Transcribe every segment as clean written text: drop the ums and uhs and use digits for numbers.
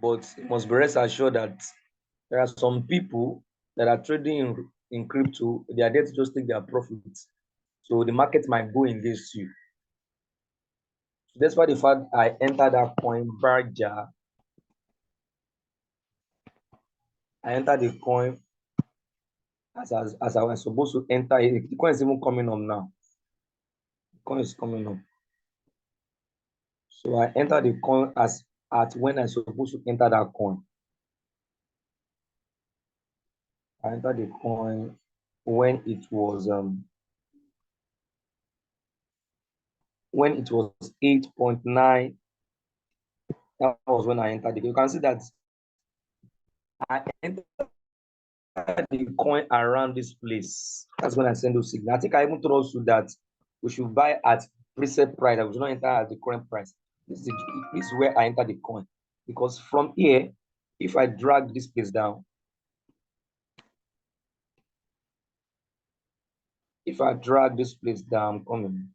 but you must be rest assured that there are some people that are trading in crypto. They are there to just take their profits. So the market might go against you. So that's why the fact I entered that coin Barja. I entered the coin as I was supposed to enter it. The coin is even coming up now. The coin is coming up. So I entered the coin as at when I supposed to enter that coin. I entered the coin when it was 8.9. That was when I entered it. You can see that I entered the coin around this place. That's when I send those signals. I think I even told you that we should buy at preset price. I should not enter at the current price. This is where I enter the coin. Because from here, if I drag this place down, if I drag this place down, I'm coming.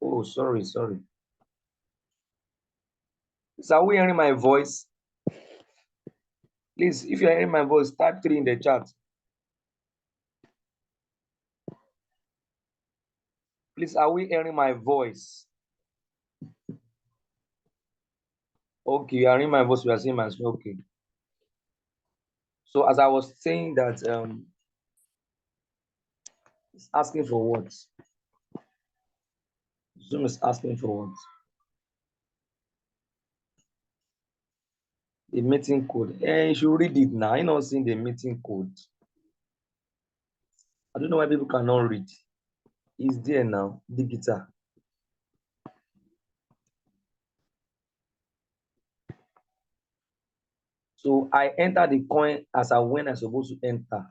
Oh, sorry. So are we hearing my voice? Please, if you're hearing my voice, type 3 in the chat. Please, are we hearing my voice? Okay, you are hearing my voice, you are seeing my screen. Okay. So as I was saying that it's asking for what? Zoom is asking for what? The meeting code. You should read it now. You're not seeing the meeting code. I don't know why people cannot read. It's there now, digital. So I entered the coin as when I supposed to enter,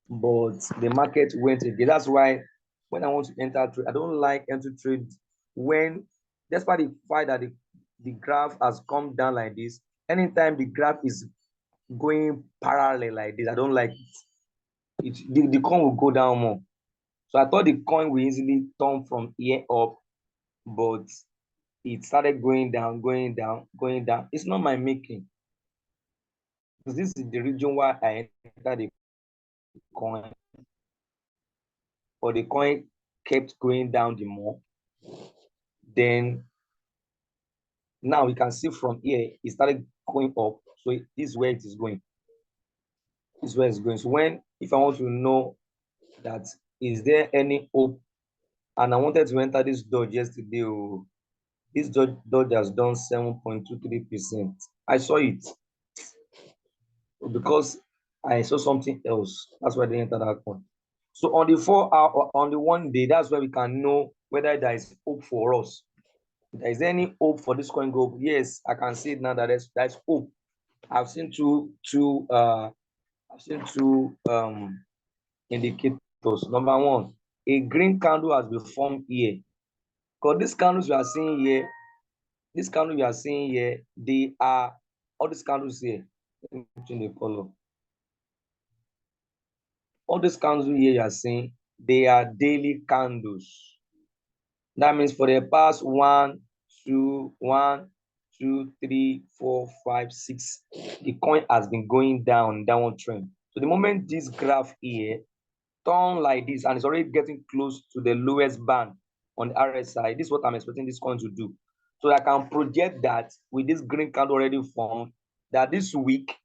but the market went again. That's why when I want to enter trade, I don't like enter trade when, despite the fact that the graph has come down like this. Anytime the graph is going parallel like this, I don't like it. The coin will go down more. So I thought the coin will easily turn from here up, but it started going down. It's not my making. This is the reason why I entered the coin, or the coin kept going down the more. Then now we can see from here it started going up. So this is where it is going. This is where it's going. So if I want to know that is there any hope, and I wanted to enter this dodge yesterday, this dodge has done 7.23%. I saw it because I saw something else. That's why I didn't enter that one. So on the 4 hour, on the 1 day, that's where we can know whether there is hope for us. Is there any hope for this coin go? Yes, I can see it now that there's hope. I've seen two indicators. Number one, a green candle has been formed here. Because these candles we are seeing here, they are all these candles here. Let me change the color. All these candles here you are seeing, they are daily candles. That means for the past 1, 2, 3, 4, 5, 6, the coin has been going downward trend. So the moment this graph here turn like this, and it's already getting close to the lowest band on the RSI, this is what I'm expecting this coin to do. So I can project that with this green candle already formed, that this week,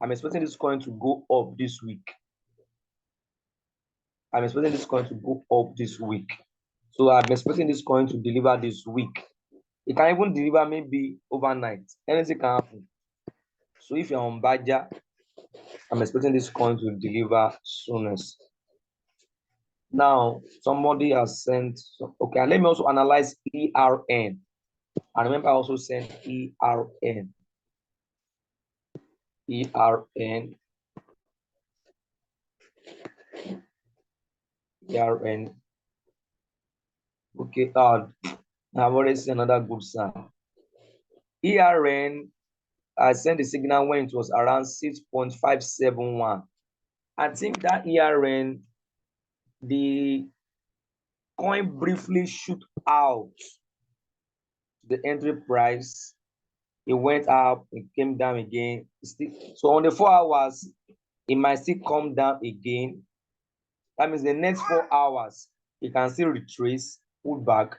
I'm expecting this coin to go up this week. I'm expecting this coin to go up this week. So I'm expecting this coin to deliver this week. It can even deliver maybe overnight. Anything can happen. So if you're on Baja, I'm expecting this coin to deliver soonest. Now, somebody has sent, okay, let me also analyze ERN. I remember I also sent ERN. ERN. ERN. Okay, I've already seen another good sign. ERN, I sent the signal when it was around 6.571. I think that ERN, the coin briefly shoot out the entry price it went up, it came down again. So on the 4 hours, it might still come down again. That means the next 4 hours, it can still retrace, pull back.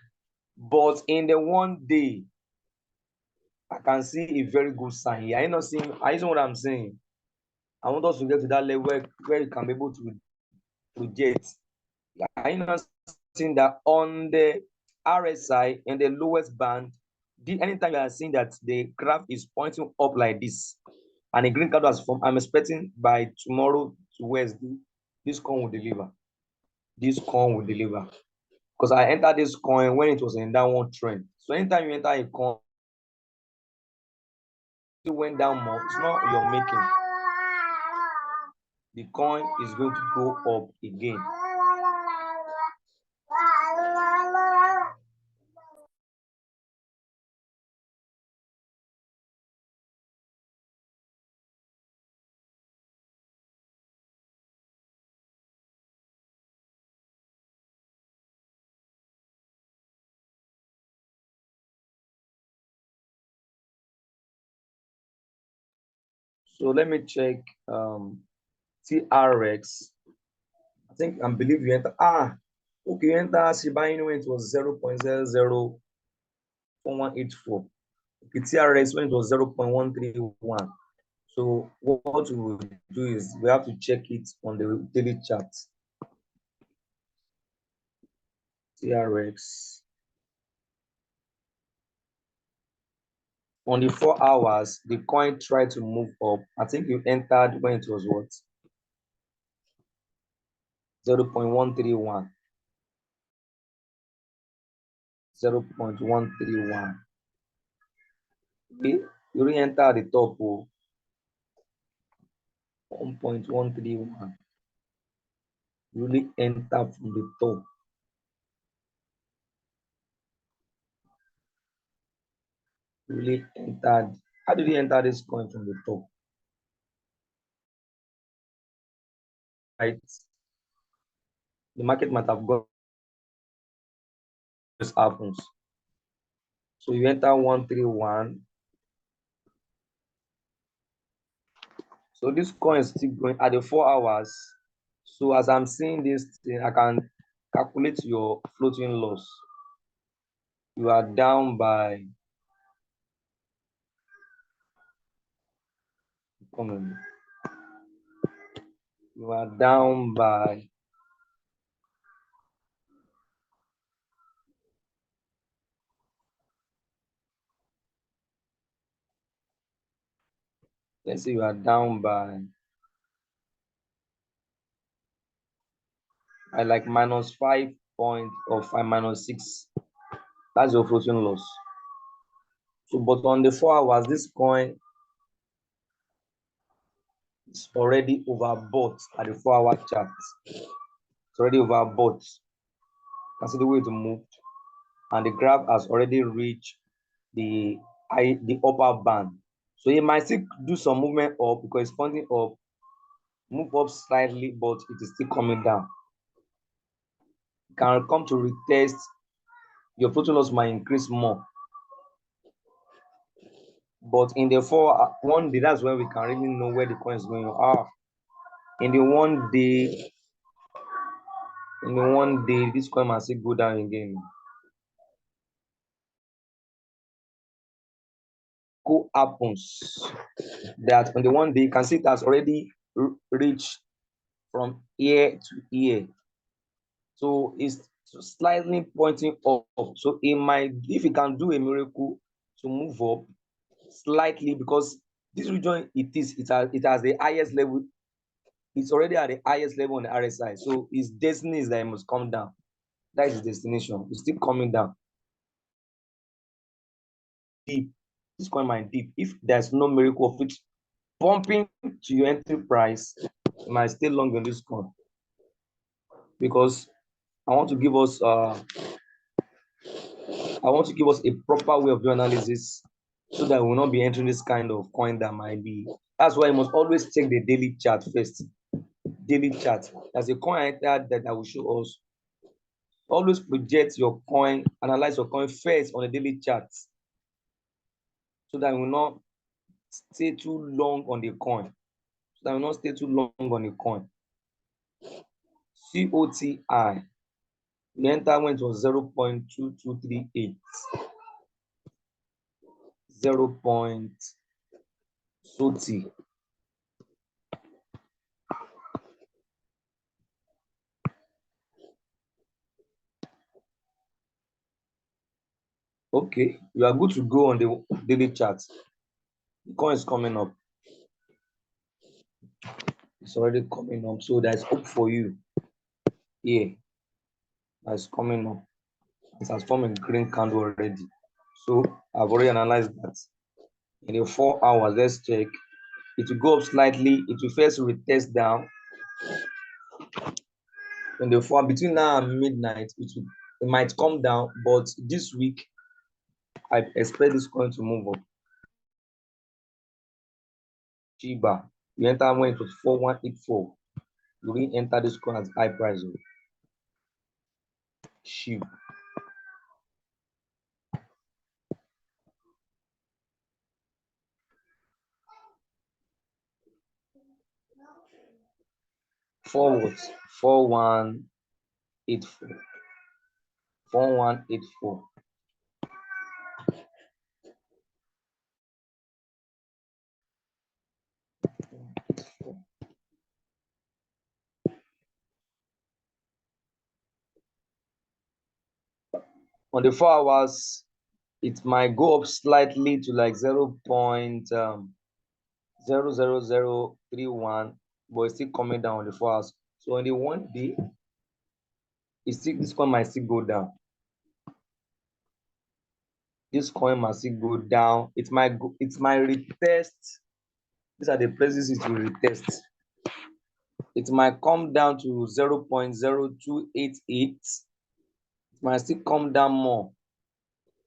But in the one day, I can see a very good sign here. Are you not seeing? Are you seeing what I'm saying? I want us to get to that level where you can be able to project. Are you not seeing that on the RSI in the lowest band? Anytime you are seeing that the graph is pointing up like this, and a green candle has formed, I'm expecting by tomorrow to Wednesday, this coin will deliver. This coin will deliver. Because I entered this coin when it was in downward trend. So anytime you enter a coin, it went down more. It's not your making. The coin is going to go up again. So let me check TRX. I think I believe you enter. Okay, you enter Shiba Inu when it was 0.004184. Okay, TRX when it was 0.131. So what we will do is we have to check it on the daily chart. TRX. On the 4 hours, the coin tried to move up. I think you entered when it was what? 0.131. 0.131. You re-enter at the top. 1.131. Really enter from the top. Really entered. How did you enter this coin from the top? Right. The market might have got this happens. So you enter 131. So this coin is still going at the 4 hours. So as I'm seeing this thing, I can calculate your floating loss. You are down by you are down by let's say you are down by like minus 5 point or 5 minus 6. That's your floating loss. So but on the 4 hours, this coin is already overbought at the 4-hour chart. It's already overbought. Consider the way it moved, and the graph has already reached the upper band. So it might still do some movement up because it's pointing up, move up slightly, but it is still coming down. It can come to retest. Your floating loss might increase more. But in the 1 day, that's when we can really know where the coin is going. In the 1 day, this coin must still go down again. What happens that on the 1 day, you can see it has already reached from ear to ear. So it's slightly pointing up. So it might, if it can do a miracle to move up slightly, because this region it has the highest level. It's already at the highest level on the RSI. So its destiny is that it must come down. That is its destination. It's still coming down. Deep. This coin might deep. If there's no miracle of it pumping to your entry price, it might stay long on this coin. Because I want to give us a proper way of doing analysis so that we will not be entering this kind of coin that might be. That's why you must always check the daily chart first. Daily chart. There's a coin entered that I will show us. Always project your coin, analyze your coin first on the daily chart. so that we will not stay too long on the coin. So that we will not stay too long on the coin. COTI, the enter went was 0.2238. 0. SOTI. Okay, you are good to go on the daily chart. The coin is coming up. It's already coming up. So there's hope for you. Yeah, that's coming up. It has formed a green candle already. So I've already analyzed that. In the 4 hours, let's check. It will go up slightly. It will first retest down. In the 4 between now and midnight, it might come down, but this week I expect this coin to move up. Shiba, you enter when it was 4184. You didn't enter this coin at high price. Shiba. Forward 4184. 4184. On the 4 hours, it might go up slightly to like 0.00031, but it's still coming down on the 4 hours. So on the 1 day, this coin might still go down. This coin might still go down. It might retest. These are the places it will retest. It might come down to 0.0288. It might still come down more.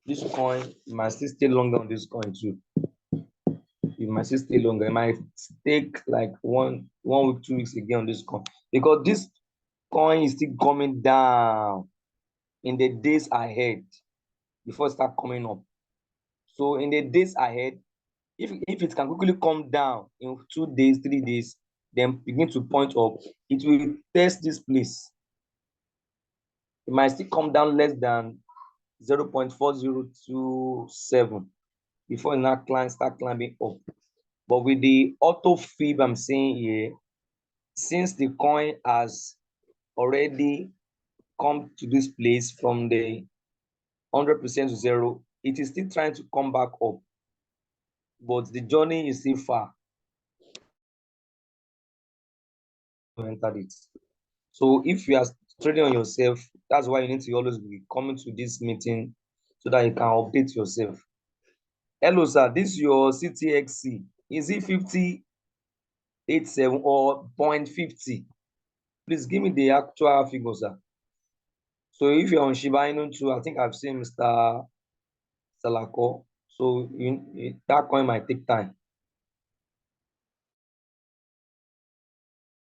This coin might still stay longer on this coin too. It might still stay longer. It might take like one week, 2 weeks again on this coin, because this coin is still coming down in the days ahead before it start coming up. So in the days ahead, if it can quickly come down in 2 days, 3 days, then begin to point up, it will test this place. It might still come down less than 0.4027 before it now start climbing up. But with the auto fib I'm saying here, since the coin has already come to this place from the 100% to 0, it is still trying to come back up, but the journey is still far. Entered it. So if you are trading on yourself, that's why you need to always be coming to this meeting so that you can update yourself. Hello, sir. This is your CTXC. Is it 50.87 or 0.50? Please give me the actual figure, sir. So if you're on Shiba Inu too, I think I've seen Mr. Salako. So that coin might take time.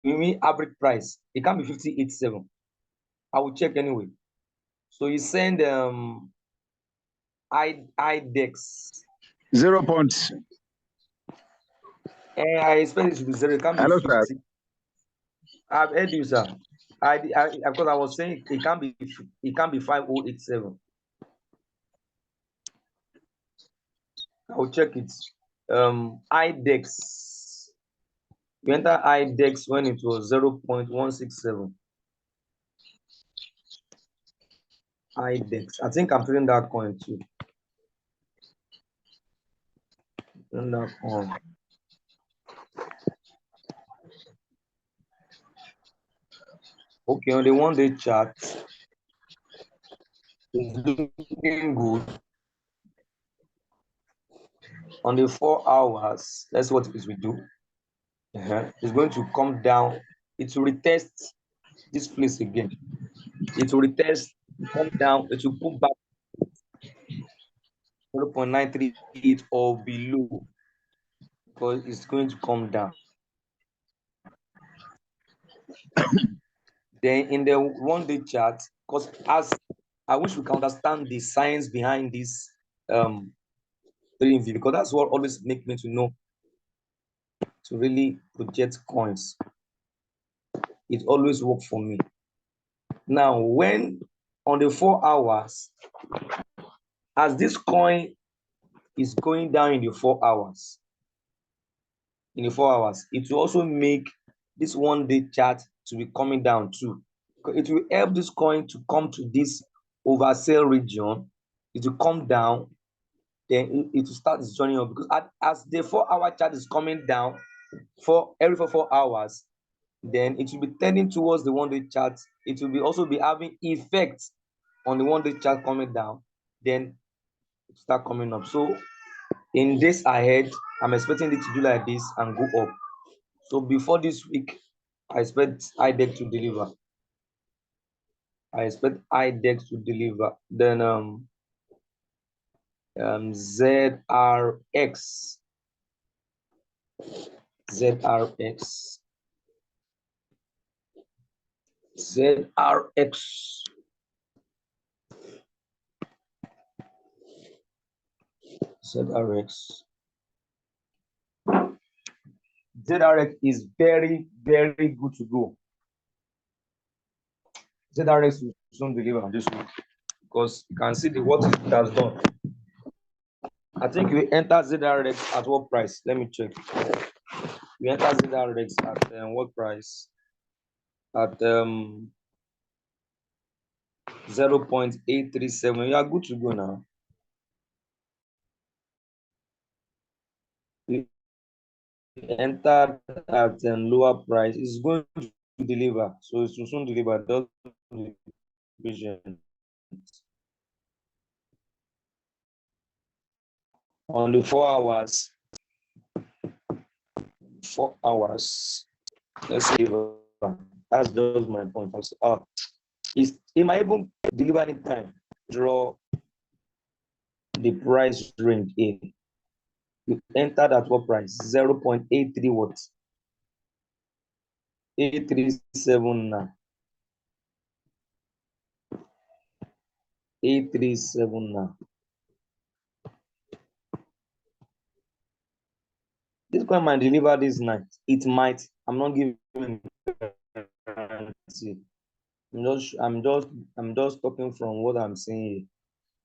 You mean average price? It can't be 50.87. I will check anyway. So you send IDEX 0 points. I expect it to be 0. It can't be Hello, 50. sir. I've heard you, sir. Because I was saying it can't be 5087. I'll check it. IDEX. You enter IDEX when it was 0.167. IDEX. I think I'm feeling that coin too. That coin. Okay, on the 1-day chart, it's looking good. On the 4 hours, that's what it will do. It's going to come down. It will retest this place again. It will retest, come down. It will pull back 0.938 or below, because it's going to come down. Then in the 1-day chart, because as I wish we can understand the science behind this trading view, because that's what always make me to know to really project coins. It always work for me. Now, when on the 4 hours, as this coin is going down in the 4 hours, it will also make this 1 day chart to be coming down too. It will help this coin to come to this oversell region. It will come down, then it will start its journey up, because as the 4 hour chart is coming down for every 4 hours, then it will be turning towards the 1 day chart. It will be also be having effect on the 1 day chart coming down, then it start coming up. So in days ahead, I'm expecting it to do like this and go up. So before this week, I expect IDEX to deliver. Then ZRX. ZRX. ZRX is very, very good to go. ZRX will soon deliver this week, because you can see what it has done. I think we enter ZRX at what price? Let me check. We enter ZRX at what price? At 0.837. You are good to go now. We entered at lower price. It's going to deliver, so it will soon deliver. Just be patient. On the 4 hours, let's see. That's just my point. It might even deliver anytime. Draw the price range in. You entered at what price? 0.83 what? 837 now. 837 now. This coin might deliver this night. It might. I'm not giving guarantee. I'm just talking from what I'm saying.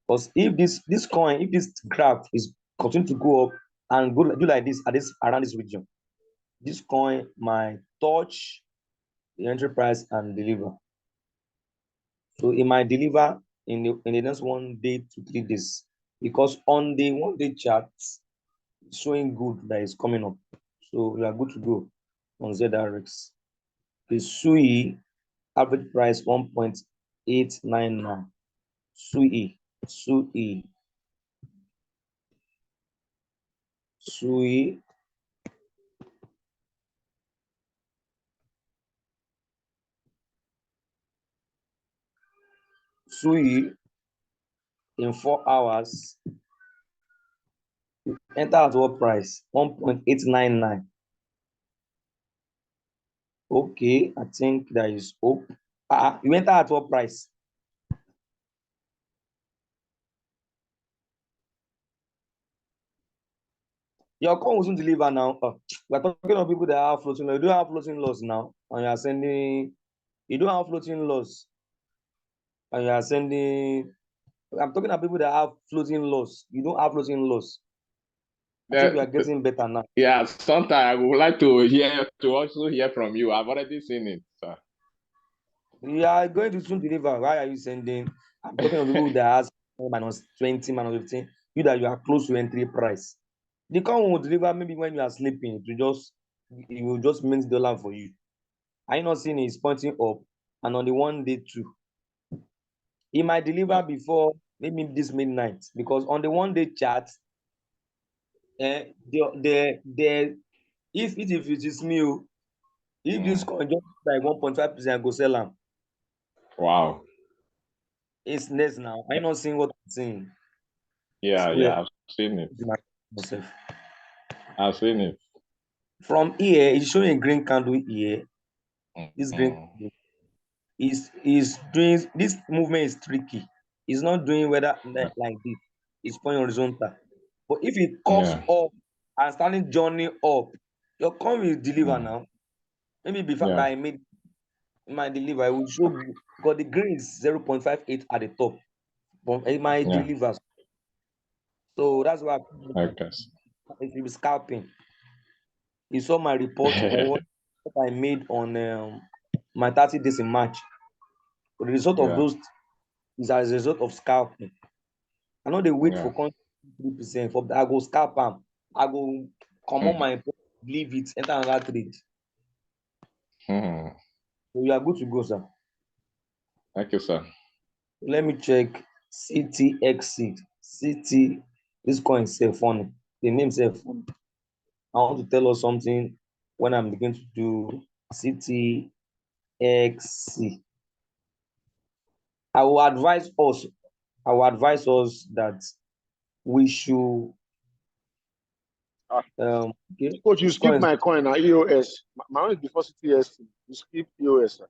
Because if this coin, if this graph is continue to go up and go do like this around this region, this coin might touch the entry price and deliver. So it might deliver in the next 1 day to 3 days, because on the 1 day chart, it's showing good that is coming up. So we are good to go on ZRX. The SUI average price 1.899. SUI. In 4 hours, enter at what price? 1.899. Okay, I think there is hope. You enter at what price? Your coin will soon deliver now. We're talking of people that have floating loss. You don't have floating loss now, and you are sending. You don't have floating loss, and you are sending. I'm talking about people that have floating loss. You don't have floating loss. I think we are getting better now. Yeah, sometimes I would like to also hear from you. I've already seen it, sir. You are going to soon deliver. Why are you sending? I'm talking of people that has -20, -15. You that you are close to entry price. The coin will deliver maybe when you are sleeping. It will just mint dollar for you. Are you not seeing it's pointing up? And on the 1 day too, it might deliver before maybe this midnight, because on the 1 day chart, if it is me, if this coin just like 1.5%, go sell them. Wow. It's next now. Are you not seeing what I'm saying? Yeah, I've seen it. I've seen it. From here, it's showing a green candle here. This green is doing this movement is tricky. It's not doing whether like this. It's going horizontal. But if it comes up and starting journey up, your coin will deliver now. Maybe before I made my deliver, I will show because the green is 0.58 at the top. But it might deliver. So that's why if you be scalping. You saw my report on what I made on my 30 days in March. The result of those is as a result of scalping. I know they wait for 3%. For I go scalp them. I go come on my leave it, enter another trade. So you are good to go, sir. Thank you, sir. Let me check CTXC. CT, this coin is funny. The name is funny. I want to tell us something when I'm beginning to do CTXC. I will advise us that we should okay. Coach, you skip my coin now, EOS. My own is before CTST. You skip EOS, sir.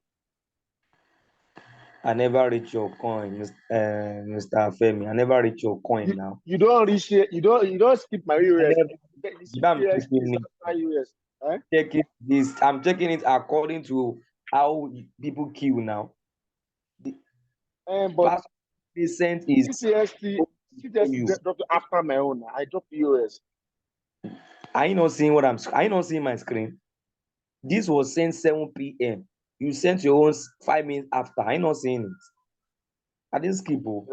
I never reach your coin, Mr. Femi. I never reach your coin now. You don't reach it. You don't skip my EOS. Checking this. I'm checking it according to how people queue now. But percent is CTST dropped after my own. I dropped EOS. Are you not seeing are you not seeing my screen? This was sent 7 p.m. You sent your own 5 minutes after. Are you not seeing it? I didn't skip it.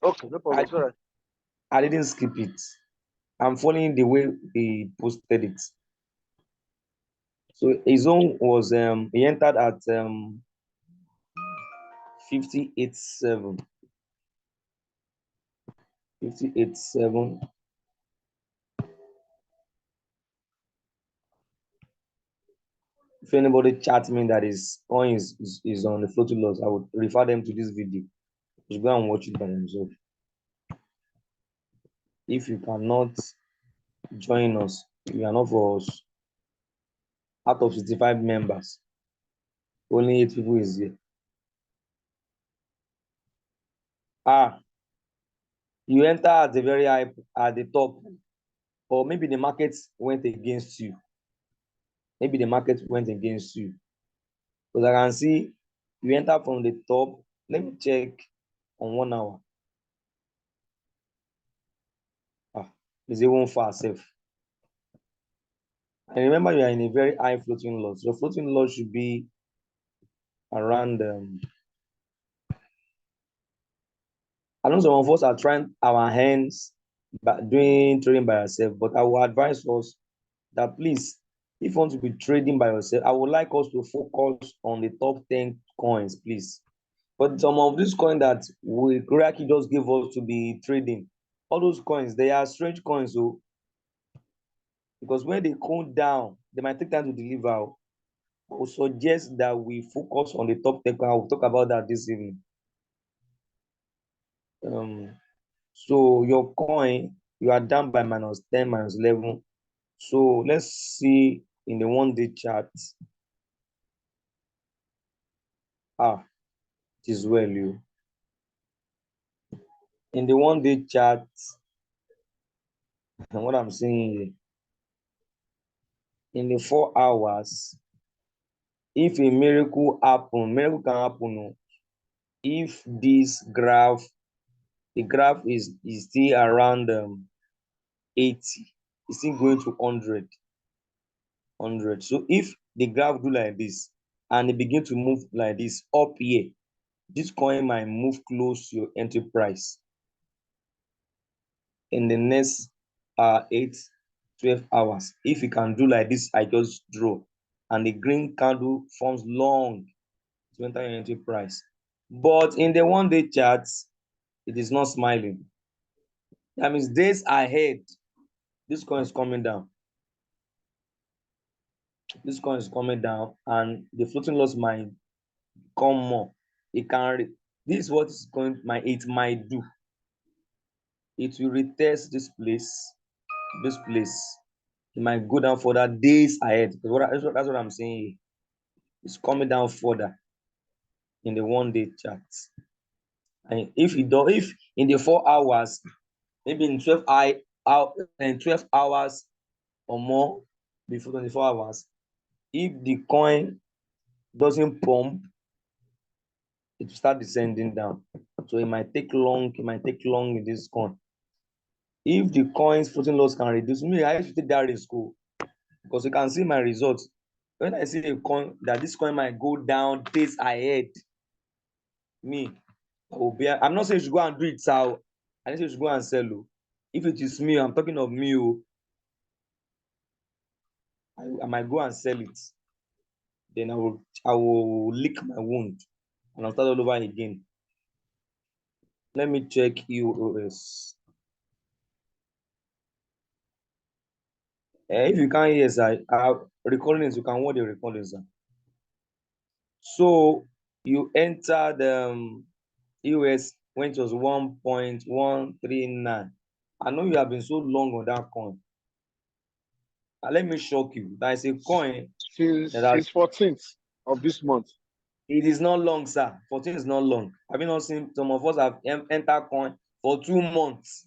Okay, no problem. I didn't skip it. I'm following the way they posted it. So his own was he entered at 58.7. 58.7. If anybody chats me that is on is on the floating loss, I would refer them to this video. Just go and watch it by themselves. If you cannot join us, you are not for us. Out of 65 members, only 8 people is here. You enter at the very high, at the top, or maybe the market went against you. Maybe the market went against you. Because I can see you enter from the top. Let me check on 1 hour. It's even far safe. And remember, you are in a very high floating loss. Your floating loss should be around. I know some of us are trying our hands by doing trading by yourself, but I will advise us that please, if you want to be trading by yourself, I would like us to focus on the top 10 coins, please. But some of these coins that RoyalQ just gave us to be trading, all those coins, they are strange coins, so because when they cool down, they might take time to deliver. I would suggest that we focus on the top 10 coins. I will talk about that this evening. So your coin, you are down by -10, -11. So let's see in the 1-day chart. It is well, you. In the 1-day chart, and what I'm seeing here, in the 4 hours, if a miracle can happen. If this graph, the graph is still around 80, it's still going to 100. So if the graph do like this and it begin to move like this up here, this coin might move close to your entry price in the next 8-12 hours. If you can do like this, I just draw, and the green candle forms long to enter your entry price. But in the 1-day charts, it is not smiling. That means days ahead, this coin is coming down. This coin is coming down, and the floating loss might come more. It can. This is what it might do. It will retest this place. It might go down further days ahead. That's what I'm saying. It's coming down further in the 1-day chart. And if in the 4 hours, maybe in 12 out and 12 hours or more before 24 hours. If the coin doesn't pump, it will start descending down. So it might take long in this coin. If the coin's floating loss can reduce, me, I used to take that risk because you can see my results. When I see a coin that this coin might go down days ahead, me, I will be. I'm not saying you should go and do it, so I say you should go and sell. If it is me, I'm talking of me. I might go and sell it. Then I will lick my wound and I'll start all over again. Let me check EOS. If you can't hear, sir, recordings, you can watch the recordings, sir. So you enter the EOS when it was 1.139. I know you have been so long on that coin. Let me shock you. That is a coin since 14th of this month. It is not long, sir. 14 is not long. Have you not seen some of us have entered coin for 2 months?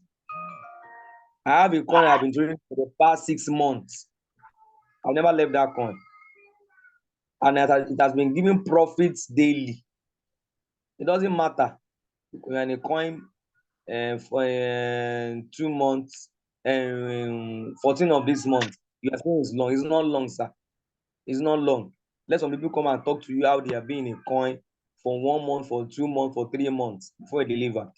I have a coin I've been doing for the past 6 months. I've never left that coin. And it has been giving profits daily. It doesn't matter. We're in a coin for 2 months and 14 of this month. You are saying it's long. It's not long, sir. It's not long. Let some people come and talk to you how they are being in a coin for 1 month, for 2 months, for 3 months before it delivered.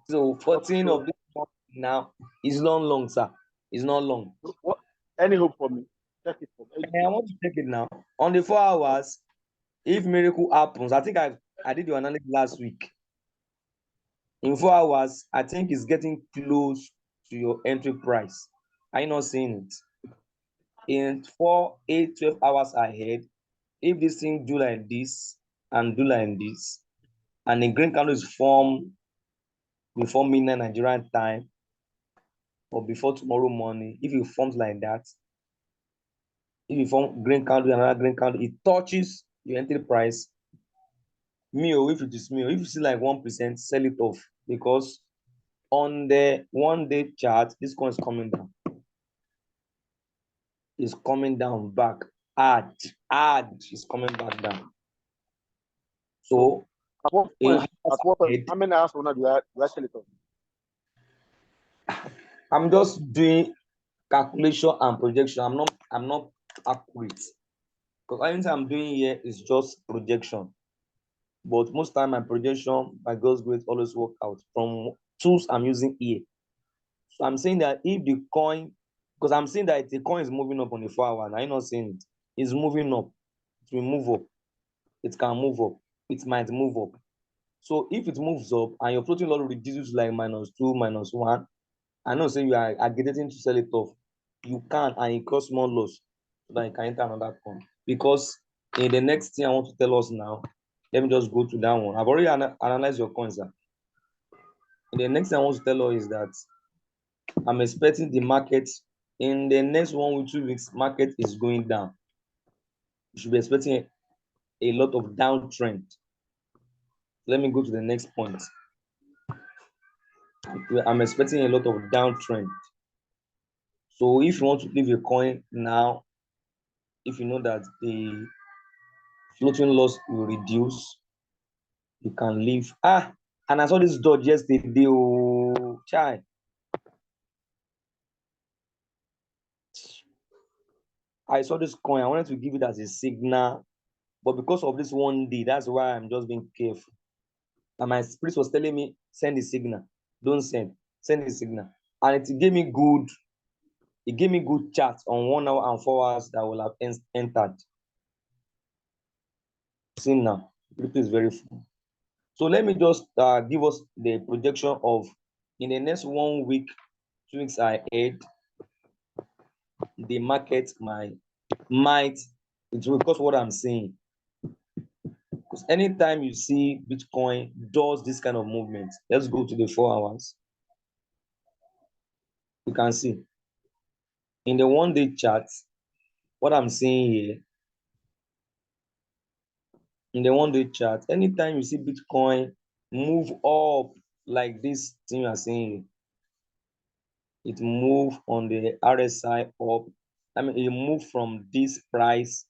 So 14 of this month now is not long, sir. It's not long. What? Any hope for me? Check it for me. I want to check it now. On the 4 hours, if miracle happens, I think I did your analysis last week. In 4 hours, I think it's getting close to your entry price. Are you not seeing it? In 4, 8, 12 hours ahead, if this thing do like this and do like this, and the green candle is formed before midnight Nigerian time or before tomorrow morning, if it forms like that, if you form green candle, another green candle, it touches your entry price. If it is if you see like 1%, sell it off, because on the 1-day chart, this coin is coming down. It's coming down back. Add is coming back down. So at what point, how many hours from now do I sell it off? I'm just doing calculation and projection. I'm not accurate, because anything I'm doing here is just projection. But most time my projection, by God's grace, always work out from tools I'm using here. So I'm saying that if the coin, because I'm saying that the coin is moving up on the 4 hour, and I'm not saying it. It's moving up. It will move up. It can move up. It might move up. So if it moves up and your floating loss reduces like -2, -1, I know say you are agitating to sell it off. You can, and it costs more loss so that you can enter another coin. Because in the next thing I want to tell us now, let me just go to that one. I've already analyzed your coins, sir. And the next thing I want to tell us is that I'm expecting the market in the next 1 or 2 weeks, market is going down. You should be expecting a lot of downtrend. Let me go to the next point. I'm expecting a lot of downtrend. So if you want to leave a coin now, if you know that the floating loss will reduce, you can leave. And I saw this dodge yesterday. Oh, chai. I saw this coin. I wanted to give it as a signal, but because of this one day, that's why I'm just being careful. And my spirit was telling me, send the signal. Don't send the signal. And it gave me good charts on 1 hour and 4 hours that will have entered. See now, it is very full. So let me just give us the projection of in the next 1 week, 2 weeks ahead, the market might it will, because what I'm saying. Because anytime you see Bitcoin does this kind of movement, let's go to the 4 hours. You can see in the 1-day chart, what I'm seeing here, in the 1-day chart, anytime you see Bitcoin move up like this thing you are seeing, it moved on the RSI up. I mean, it moved from this price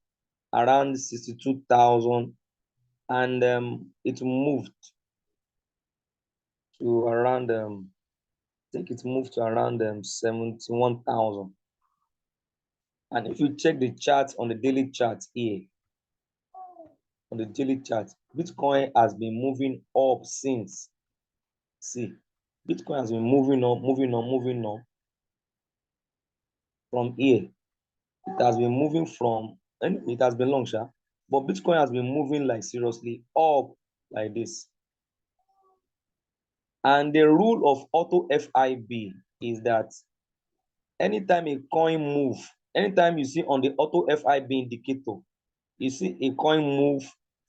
around 62,000, and it moved to around I think it moved to around 71,000. And if you check the chart on the daily chart here, on the daily chart, Bitcoin has been moving up since. See, Bitcoin has been moving up, moving up, moving up from here. It has been moving from, and it has been long, but Bitcoin has been moving like seriously up like this. And the rule of auto FIB is that anytime a coin move, anytime you see on the auto FIB indicator, you see a coin move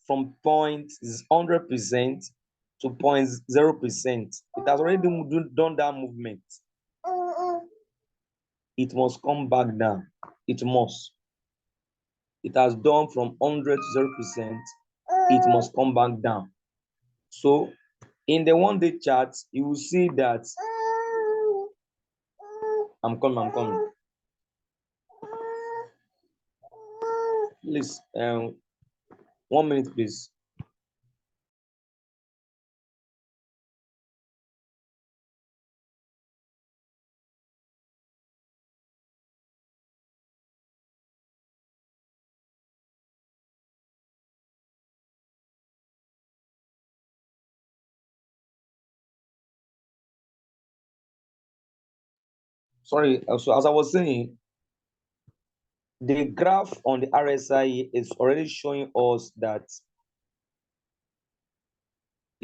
from 0.100% to 0.0%, it has already done that movement. It must come back down. It must. It has done from 100 to 0%. It must come back down. So in the 1-day chart, you will see that I'm coming. Please, 1 minute, please. Sorry, so as I was saying, the graph on the RSI is already showing us that,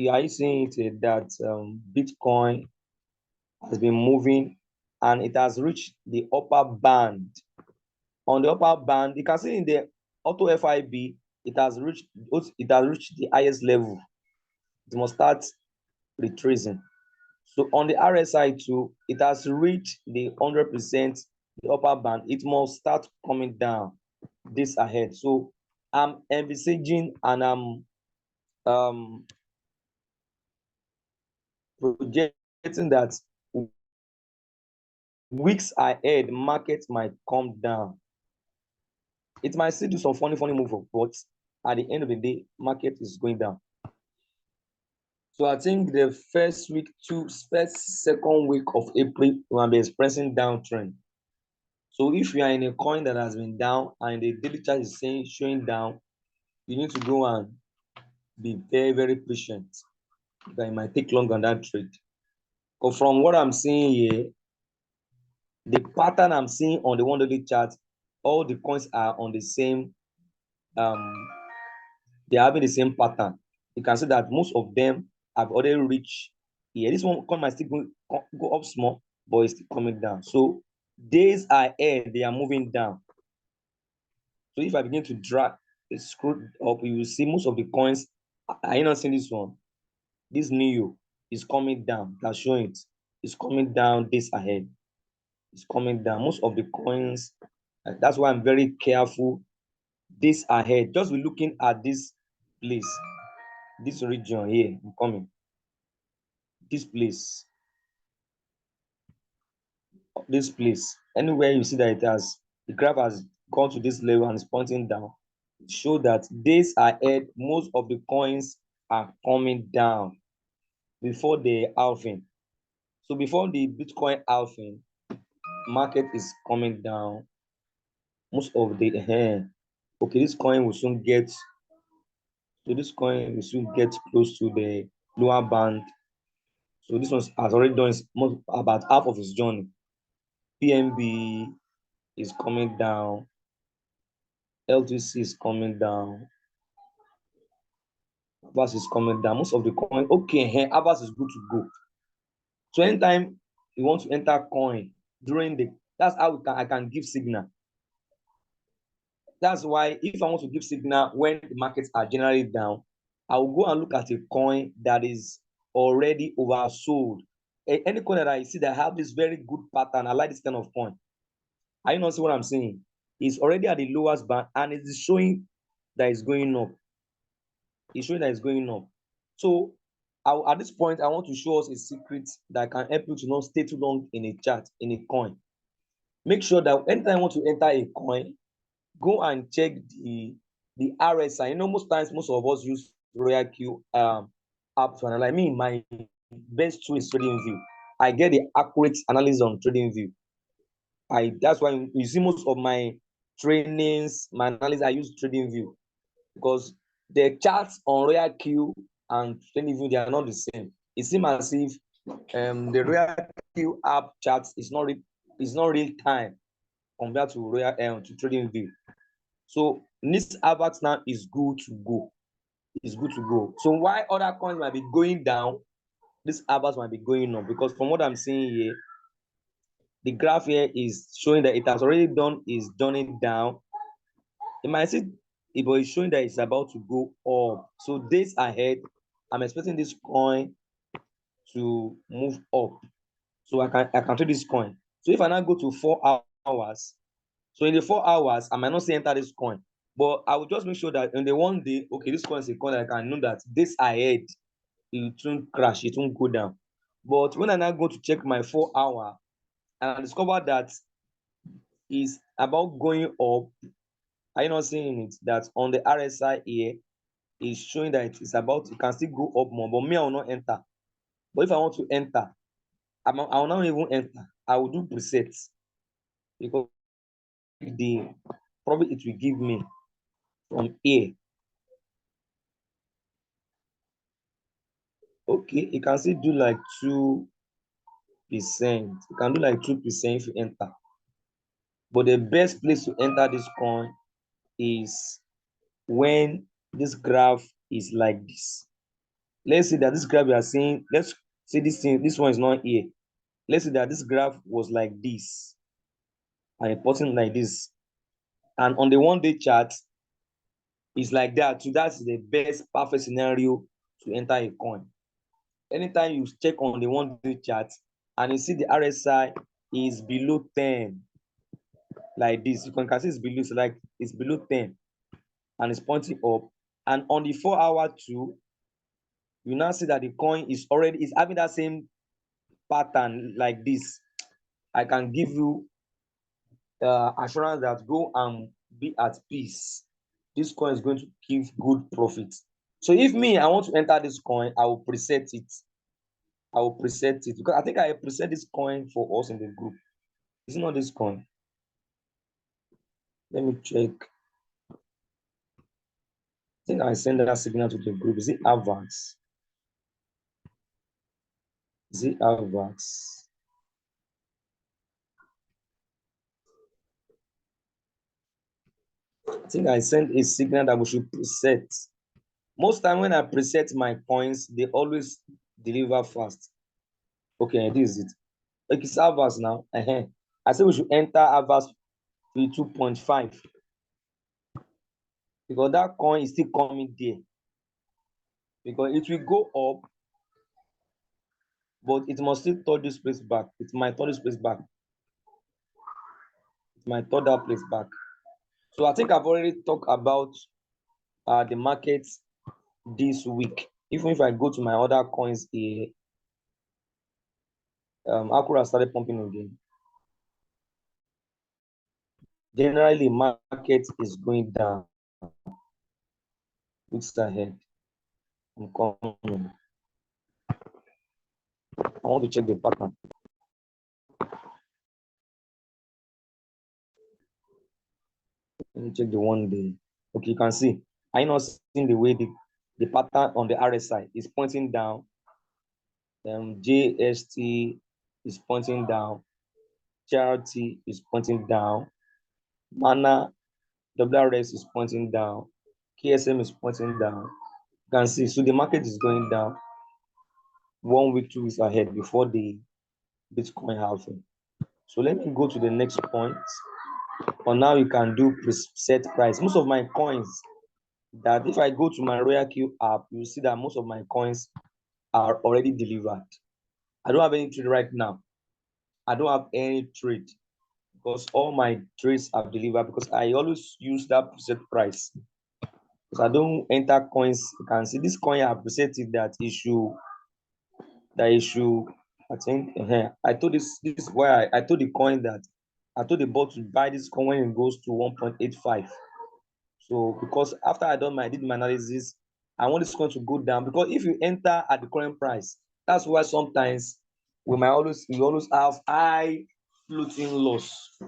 are you seeing it, that Bitcoin has been moving and it has reached the upper band. On the upper band, you can see in the auto FIB, it has reached the highest level. It must start retracing. So on the RSI too, it has reached the 100%, the upper band. It must start coming down this ahead. So I'm envisaging and I'm projecting that weeks ahead, market might come down. It might still do some funny move, but at the end of the day, market is going down. So I think the first second week of April, will be expressing downtrend. So if you are in a coin that has been down and the daily chart is showing down, you need to go and be very patient. Because it might take long on that trade. But from what I'm seeing here, the pattern I'm seeing on the 1-day chart, all the coins are on the same, they're having the same pattern. You can see that most of them have already reached here. This one coin might still go up small, but it's still coming down. So days ahead, they are moving down. So if I begin to drag the screw up, you will see most of the coins. Are you not seeing this one? This NEO is coming down. That's showing it. It's coming down days ahead. It's coming down. Most of the coins, that's why I'm very careful this ahead. Just be looking at this place, this region here. I'm coming. This place. Anywhere you see that the graph has gone to this level and is pointing down, show that days ahead, most of the coins are coming down before the halving. So before the Bitcoin halving, market is coming down. Most of the okay, this coin will soon get close to the lower band. So this one has already done about half of its journey. PNB is coming down. LTC is coming down. Abbas is coming down. Most of the coin, okay, here Abbas is good to go. So anytime you want to enter coin that's how I can give signal. That's why if I want to give signal when the markets are generally down, I will go and look at a coin that is already oversold. Any coin that I see that have this very good pattern, I like this kind of coin. Are you not see what I'm saying? It's already at the lowest band and it is showing that it's going up. It's showing that it's going up. So At this point, I want to show us a secret that can help you to not stay too long in a chart, in a coin. Make sure that anytime you want to enter a coin, go and check the RSI. Most times, most of us use RoyalQ app to analyze. My best tool is TradingView. I get the accurate analysis on TradingView. That's why you see most of my trainings, my analysis, I use TradingView, because the charts on RoyalQ and TradingView, they are not the same. It seems as if the RoyalQ app charts is not real time compared to TradingView. So this average now is good to go. It's good to go. So why other coins might be going down, this average might be going up, because from what I'm seeing here, the graph here is showing that it has already done is turning down. It might see it, but it's showing that it's about to go up. So days ahead, I'm expecting this coin to move up. So I can trade this coin. So if I now go to 4 hours, so in the 4 hours, I might not see enter this coin, but I will just make sure that in the one day, okay, this coin is a coin that I can know that days ahead, it won't crash, it won't go down. But when I now go to check my 4 hour, and I discover that is about going up, are you not seeing it? That on the RSI here is showing that it is about, it can still go up more, but me, I will not enter. But if I want to enter, I will not even enter. I will do presets, because the probably it will give me from here. Okay, you can still do like 2%. You can do like 2% if you enter. But the best place to enter this coin is when this graph is like this. Let's say that this graph you are seeing, let's say this one is not here. Let's say that this graph was like this and a pattern like this. And on the 1-day chart, it's like that. So that's the best perfect scenario to enter a coin. Anytime you check on the 1-day chart and you see the RSI is below 10, like this, you can see it's below, so like it's below 10 and it's pointing up. And on the 4-hour too, you now see that the coin is having that same pattern like this. I can give you assurance that go and be at peace. This coin is going to give good profit. So if me, I want to enter this coin, I will preset it. I will preset it, because I think I preset this coin for us in the group. It's not this coin. Let me check. I think I send that signal to the group. Is it Avance? Is it Avance? I think I sent a signal that we should preset. Most time when I preset my coins, they always deliver fast. Okay, this is it. Like it's Avance now. I said we should enter Avance with 2.5, because that coin is still coming there. Because it will go up, but it must still touch this place back. It might touch this place back. It might touch that place back. So I think I've already talked about the markets this week. Even if I go to my other coins here, Akura started pumping again. Generally, market is going down. Weeks ahead. I'm coming. I want to check the pattern. Let me check the 1-day. Okay, you can see. I not seeing the way the pattern on the RSI is pointing down. JST is pointing down. CRT is pointing down. Mana WRS is pointing down. KSM is pointing down. You can see. So the market is going down 1 week, 2 weeks ahead before the Bitcoin halving. So let me go to the next point. For now, you can do preset price. Most of my coins, that if I go to my RoyalQ app, you see that most of my coins are already delivered. I don't have any trade right now. I don't have any trade, because all my trades are delivered, because I always use that preset price. Because I don't enter coins. You can see this coin I have preset it that it should that you should, I think, I told this is why I told the coin that I told the bot to buy this coin when it goes to 1.85. So because after did my analysis, I want this coin to go down, because if you enter at the current price, that's why sometimes we always have high floating loss.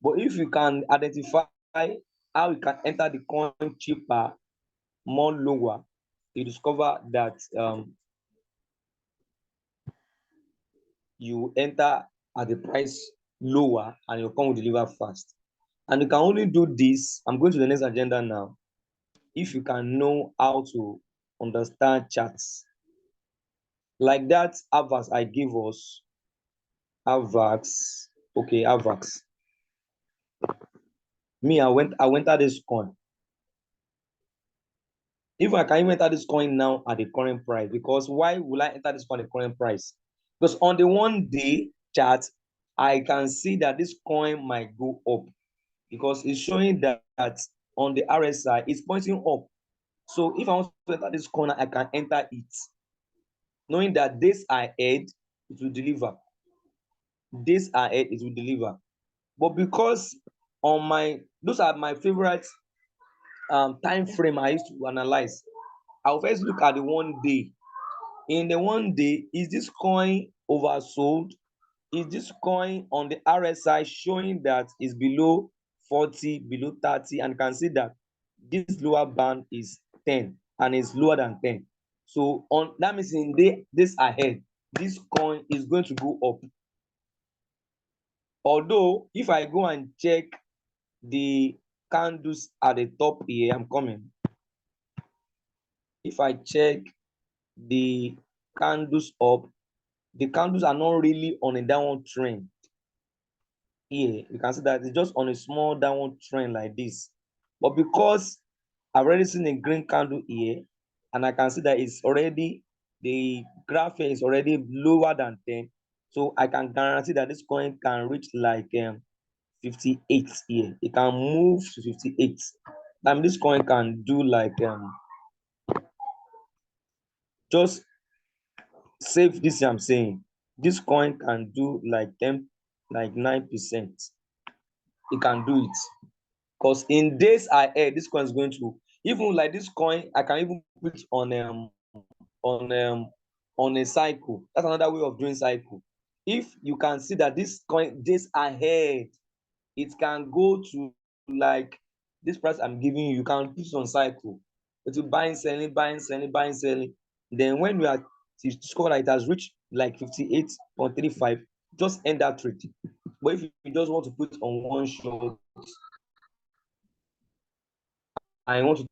But if you can identify how you can enter the coin cheaper, more lower, you discover that you enter at the price lower and your coin will deliver fast. And you can only do this. I'm going to the next agenda now. If you can know how to understand charts. Like that AVAX I gave us. AVAX. Okay, AVAX. Me, I went at this coin. If I can even enter this coin now at the current price, because why will I enter this coin at the current price? Because on the 1 day chart, I can see that this coin might go up, because it's showing that on the RSI, it's pointing up. So if I want to enter this corner, I can enter it, knowing that days ahead, it will deliver. Days ahead, it will deliver. But because those are my favorite time frame I used to analyze. I'll first look at the 1 day. In the 1 day, is this coin oversold? Is this coin on the RSI showing that it's below 40, below 30, and you can see that this lower band is 10 and it's lower than 10. So on that means in this ahead, this coin is going to go up. Although if I go and check the candles at the top here, I'm coming. If I check the candles up, the candles are not really on a downward trend. Here you can see that it's just on a small downward trend like this. But because I've already seen a green candle here, and I can see that it's already, the graph here is already lower than 10. So I can guarantee that this coin can reach like 58 here. It can move to 58. And this coin can do like just save this. I'm saying this coin can do like 10, like 9%. It can do it. Because in days ahead, this coin is going to, even like this coin, I can even put on on a cycle. That's another way of doing cycle. If you can see that this coin days ahead, it can go to like this price I'm giving you, you can put it on cycle. It will buying, selling, buying, selling, buying, selling. Then when you discover that it has reached like 58.35, just end that trade. But if you just want to put on one shot, I want to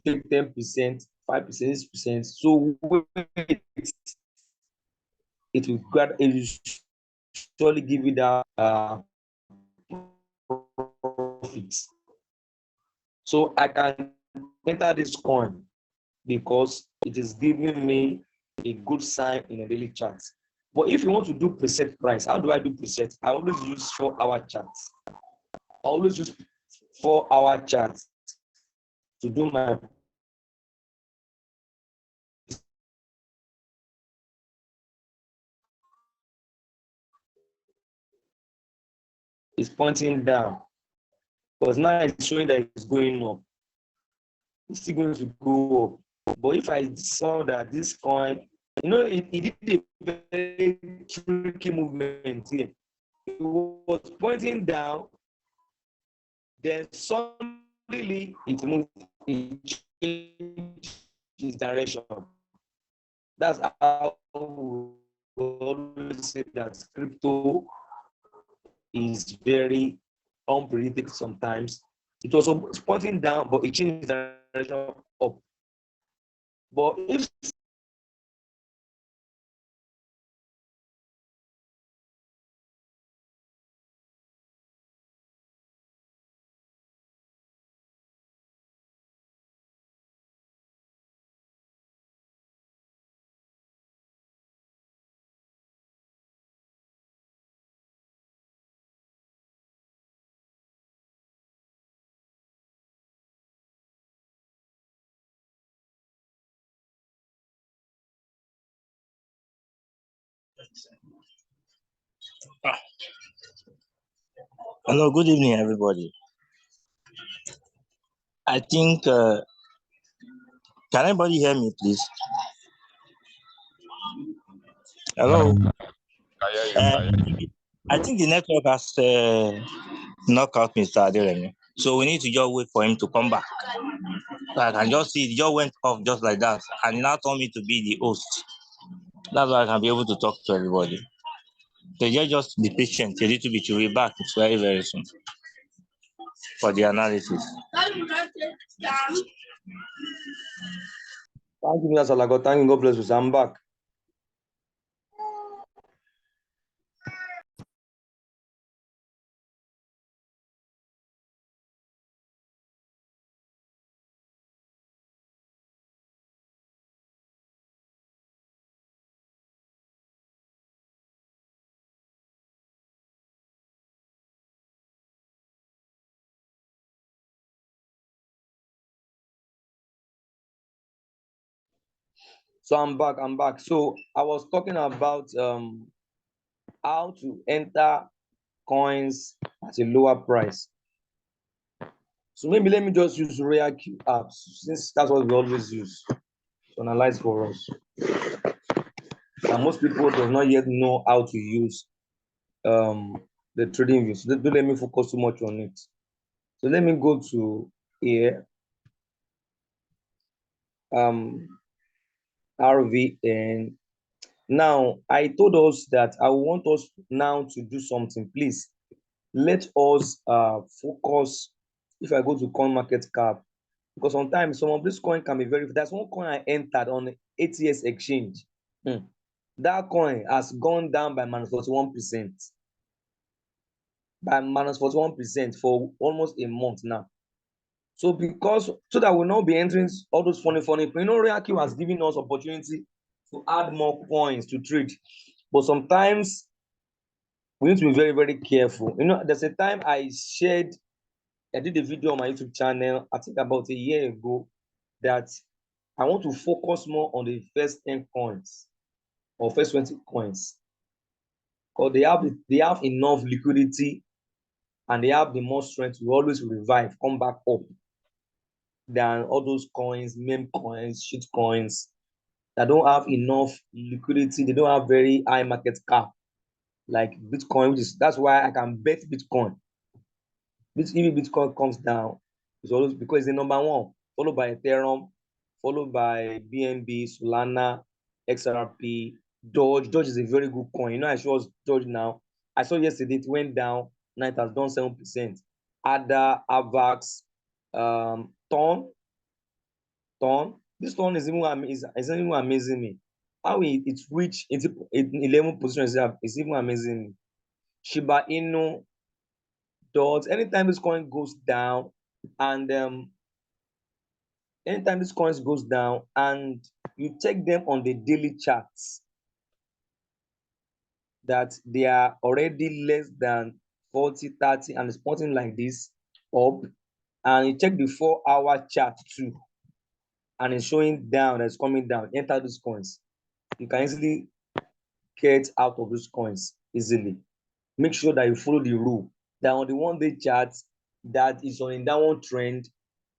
take 10%, 5%, 6%. So wait, it will surely give you that profit. So I can enter this coin because it is giving me a good sign in a daily chart. But if you want to do preset price, how do I do preset? I always use 4-hour charts. I always use 4-hour charts to do my it's pointing down, because now it's showing that it's going up. It's still going to go up. But if I saw that this coin, it did a very tricky movement here. It was pointing down, then suddenly it moved, it changed its direction. That's how we always say that crypto is very unpredictable sometimes. It was pointing down, but it changed direction up. But if Hello, good evening, everybody. I think, can anybody hear me, please? Hello. I think the network has knocked out Mr. Aderemi. So we need to just wait for him to come back. So I can just see it just went off just like that. And he now told me to be the host. That's why I can be able to talk to everybody. So just be patient a little bit. You'll be back very, very soon for the analysis. Thank you, Mr. Salago. Thank you. God bless you. I'm back. So I'm back. So I was talking about how to enter coins at a lower price. So maybe let me just use RoyalQ apps, since that's what we always use to analyze for us. And most people do not yet know how to use the trading view. So don't let me focus too much on it. So let me go to here. RVN. Now, I told us that I want us now to do something. Please, let us focus. If I go to coin market cap, because sometimes some of this coin can be very. That's one coin I entered on the ATS exchange. That coin has gone down by -41%. By -41% for almost a month now. So so that we'll not be entering all those funny, RoyalQ has given us opportunity to add more coins to trade. But sometimes we need to be very, very careful. There's a time I did a video on my YouTube channel, I think about a year ago, that I want to focus more on the first 10 coins or first 20 coins. Because they have enough liquidity and they have the more strength to always revive, come back up, than all those coins, meme coins, shit coins that don't have enough liquidity. They don't have very high market cap like Bitcoin, that's why I can bet Bitcoin. If Bitcoin comes down, it's always because it's the number one, followed by Ethereum, followed by BNB, Solana, XRP, Doge. Doge is a very good coin. I saw Doge now. I saw yesterday it went down. Now it has done 7%. Ada, Avax, Ton. This Ton is even amazing me. How it reached 11 positions is even amazing me. Shiba Inu, Dots. Anytime this coin goes down, and anytime this coin goes down, and you check them on the daily charts, that they are already less than 40, 30, and it's pointing like this up. And you check the 4-hour chart too, and it's showing down, it's coming down. Enter these coins. You can easily get out of those coins easily. Make sure that you follow the rule that on the 1-day chart that is on a downward trend,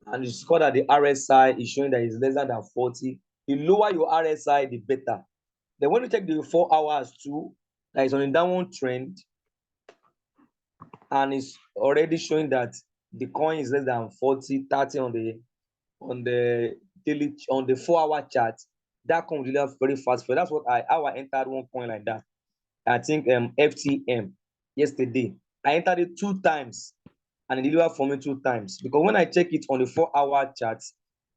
and you score that the RSI is showing that it's less than 40. The lower your RSI, the better. Then when you check the 4 hours too, that is on a downward trend, and it's already showing that the coin is less than 40, 30 on the daily, on the 4-hour chart, that comes really very fast. So that's how I entered one coin like that. I think FTM yesterday. I entered it 2 times and it delivered for me 2 times. Because when I check it on the 4-hour chart,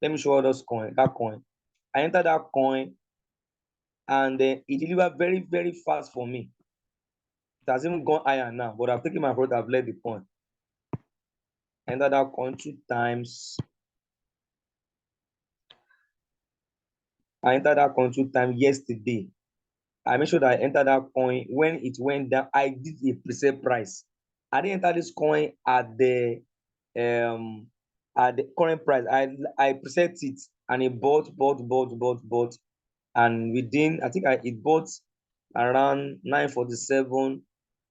let me show you that coin. I entered that coin and it delivered very, very fast for me. It has even gone higher now, but I've taken my product, I've left the coin. I entered that coin 2 times. I entered that coin 2 times yesterday. I made sure that I entered that coin when it went down. I did a preset price. I didn't enter this coin at the current price. I preset it and it bought, and within, I think it bought around 9:47,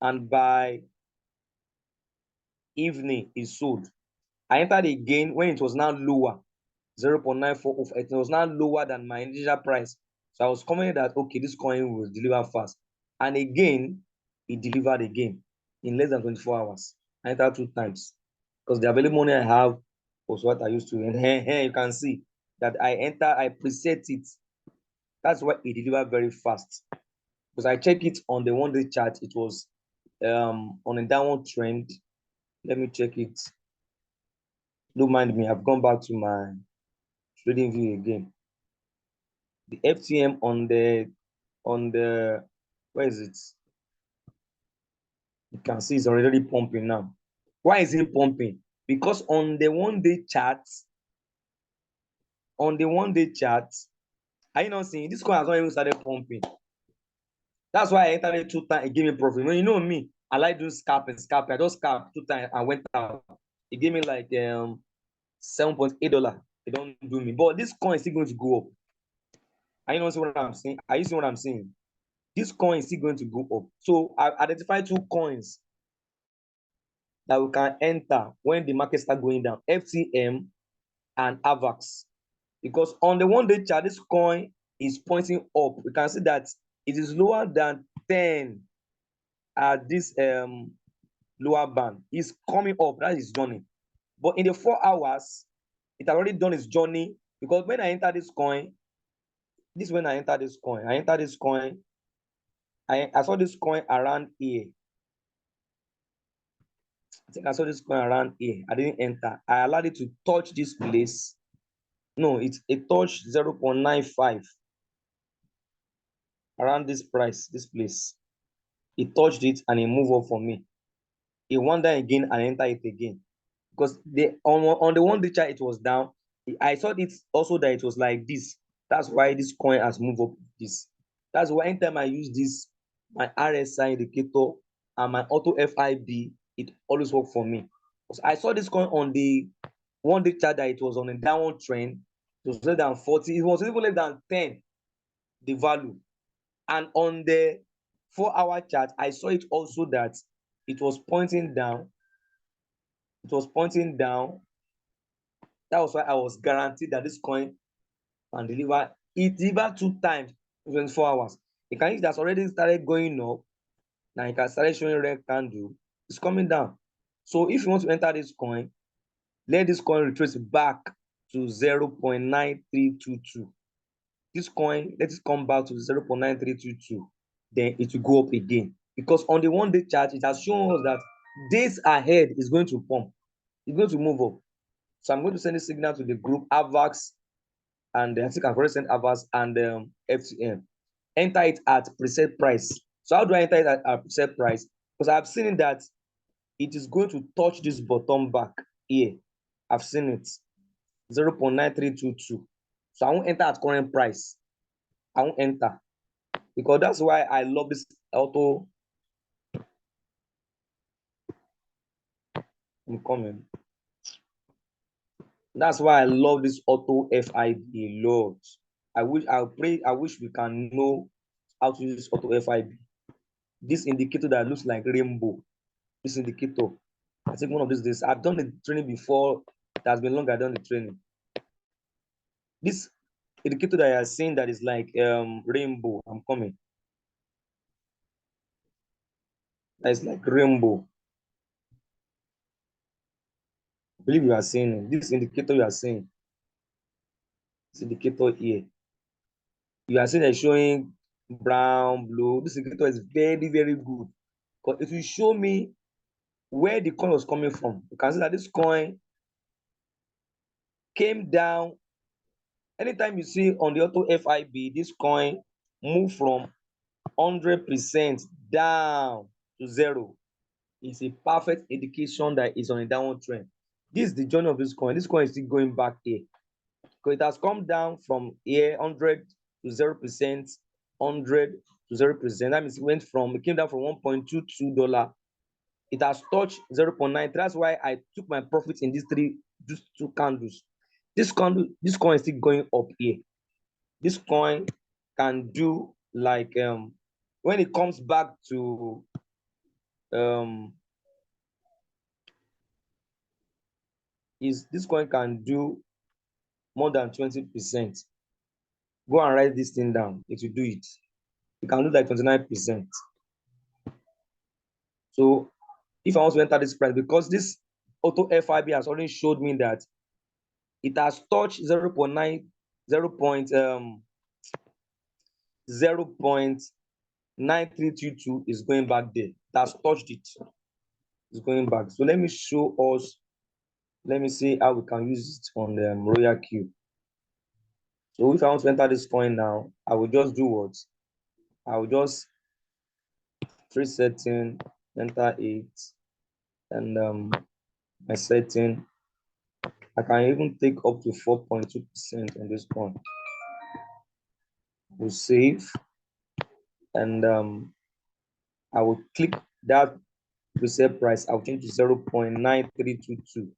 and by evening it sold. I entered again when it was now lower, 0.94. It was now lower than my initial price. So I was confident that okay, this coin will deliver fast. And again, it delivered again in less than 24 hours. I entered 2 times because the available money I have was what I used to. And here you can see that I preset it. That's why it delivered very fast. Because I check it on the 1-day chart, it was on a downward trend. Let me check it. Don't mind me, I've gone back to my trading view again. The FTM on the where is it? You can see it's already pumping now. Why is it pumping? Because on the 1-day chart, are you not seeing this coin has not even started pumping? That's why I entered it 2 times. It gave me profit. When you know me, I like doing scalping. I just scalp 2 times and went out. It gave me like $7.8. It don't do me. But this coin is still going to go up. Are you not seeing what I'm saying? Are you seeing what I'm saying? This coin is still going to go up. So I identified 2 coins that we can enter when the market start going down: FTM and AVAX. Because on the 1-day chart, this coin is pointing up. We can see that it is lower than 10 at this lower band. It's coming up. That is journey. But in the 4 hours, it already done its journey. Because when I enter this coin, this is when I enter this coin. I saw this coin around here. I think I saw this coin around here. I didn't enter. I allowed it to touch this place. No, it touched 0.95 around this price, this place. It touched it and it moved up for me. It went down again and enter it again. Because on the 1-day chart, it was down. I saw it also that it was like this. That's why this coin has moved up this. That's why anytime I use this, my RSI indicator and my auto FIB, it always works for me. Because I saw this coin on the 1-day chart that it was on a downward trend. It was less than 40. It was even less than 10, the value. And on the 4-hour chart, I saw it also that it was pointing down. It was pointing down. That was why I was guaranteed that this coin can deliver. It delivered 2 times in 24 hours. The can that's already started going up. Now it can start showing red candle. It's coming down. So if you want to enter this coin, let this coin retrace back to 0.9322. This coin, let it come back to 0.9322. Then it will go up again. Because on the 1-day chart, it has shown us that days ahead is going to pump. It's going to move up. So I'm going to send a signal to the group AVAX, and I think I've already sent AVAX and FTM. Enter it at preset price. So how do I enter it at preset price? Because I've seen that it is going to touch this bottom back here. I've seen it, 0.9322. So I won't enter at current price. I won't enter. Because that's why I love this auto. I'm coming. That's why I love this auto FIB a lot. I wish we can know how to use auto FIB. This indicator that looks like rainbow. This indicator. I think one of these days, I've done the training before. It has been long I've done the training. This indicator that I are seeing that is like rainbow. I'm coming. That's like rainbow. I believe you are seeing it. This indicator you are seeing. This indicator here. You are seeing it showing brown, blue. This indicator is very, very good. Because it will show me where the coin was coming from. You can see that this coin came down. Anytime you see on the auto FIB, this coin move from 100% down to 0. It's a perfect indication that it's on a downward trend. This is the journey of this coin. This coin is still going back here. Because it has come down from here 100 to 0%, 100 to 0%. That means it came down from $1.22. It has touched 0.9. That's why I took my profits in these 2 candles. This coin is still going up here. This coin can do like when it comes back to is this coin can do more than 20%. Go and write this thing down. It will do it. You can do like 29%. So if I want to enter this price, because this auto FIB has already showed me that it has touched 0.9322 is going back there. That's touched it. It's going back. So let me show us. Let me see how we can use it on the RoyalQ. So if I want to enter this coin now, I will just do what? I will just free setting, enter it, and my setting. I can even take up to 4.2% on this coin. We'll save, and I will click that preset price. I'll change to 0.9322.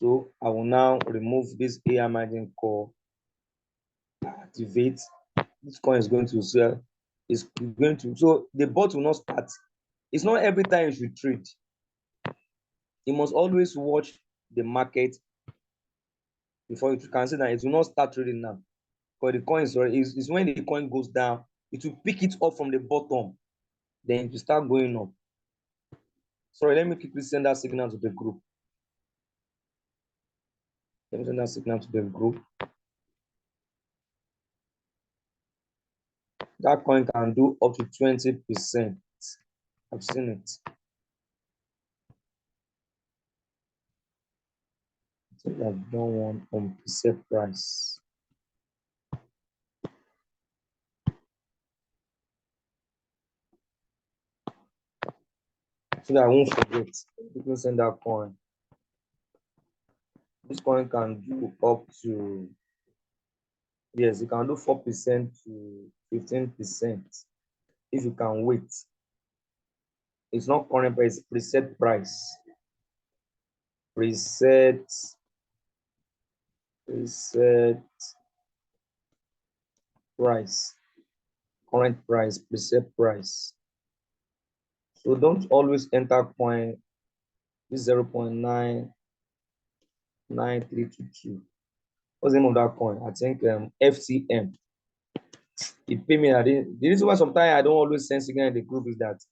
So I will now remove this AI margin call, activate. This coin is going to sell. It's going to, so the bot will not start. It's not every time you should trade. You must always watch the market before you can see that it will not start trading now. Because the coin is when the coin goes down, it will pick it up from the bottom. Then it will start going up. Sorry, let me quickly send that signal to the group. Let me send that signal to the group. That coin can do up to 20%. I've seen it. So I've done one on preset price. So that I won't forget. You can send that coin. This coin can do up to, yes, you can do 4% to 15% if you can wait. It's not current price, preset price. Preset price. Current price, preset price. So don't always enter coin this 0.99322. What's the name of that coin? I think FTM. It pay me. The reason why sometimes I don't always send signal in the group is that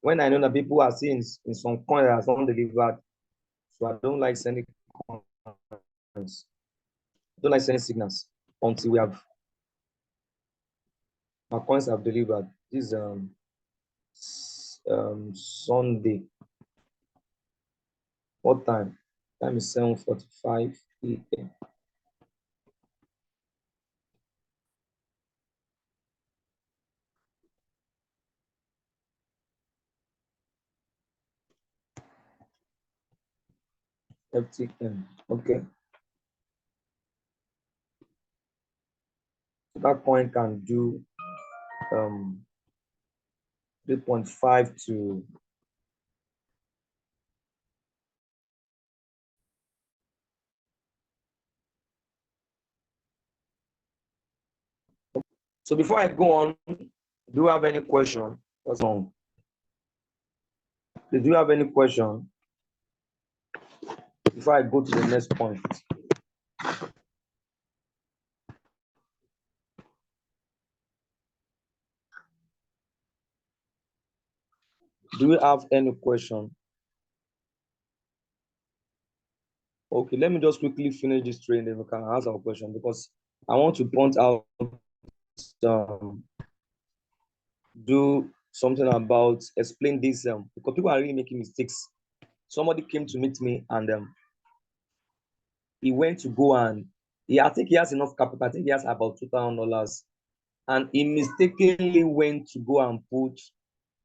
when I know that people are seeing in some coin that has not delivered, so I don't like sending coins. I don't like sending signals until we have my coins have delivered. This Sunday. What time? Time is 7:45 p.m. FTM. Okay. So that coin can do 3.5 to so before I go on, do you have any question? What's wrong? Do you have any question before I go to the next point? Do you have any question? Okay, let me just quickly finish this training, then we can answer our question because I want to point out do something about explain this because people are really making mistakes. Somebody came to meet me and he went to go and I think he has enough capital. I think he has about $2,000, and he mistakenly went to go and put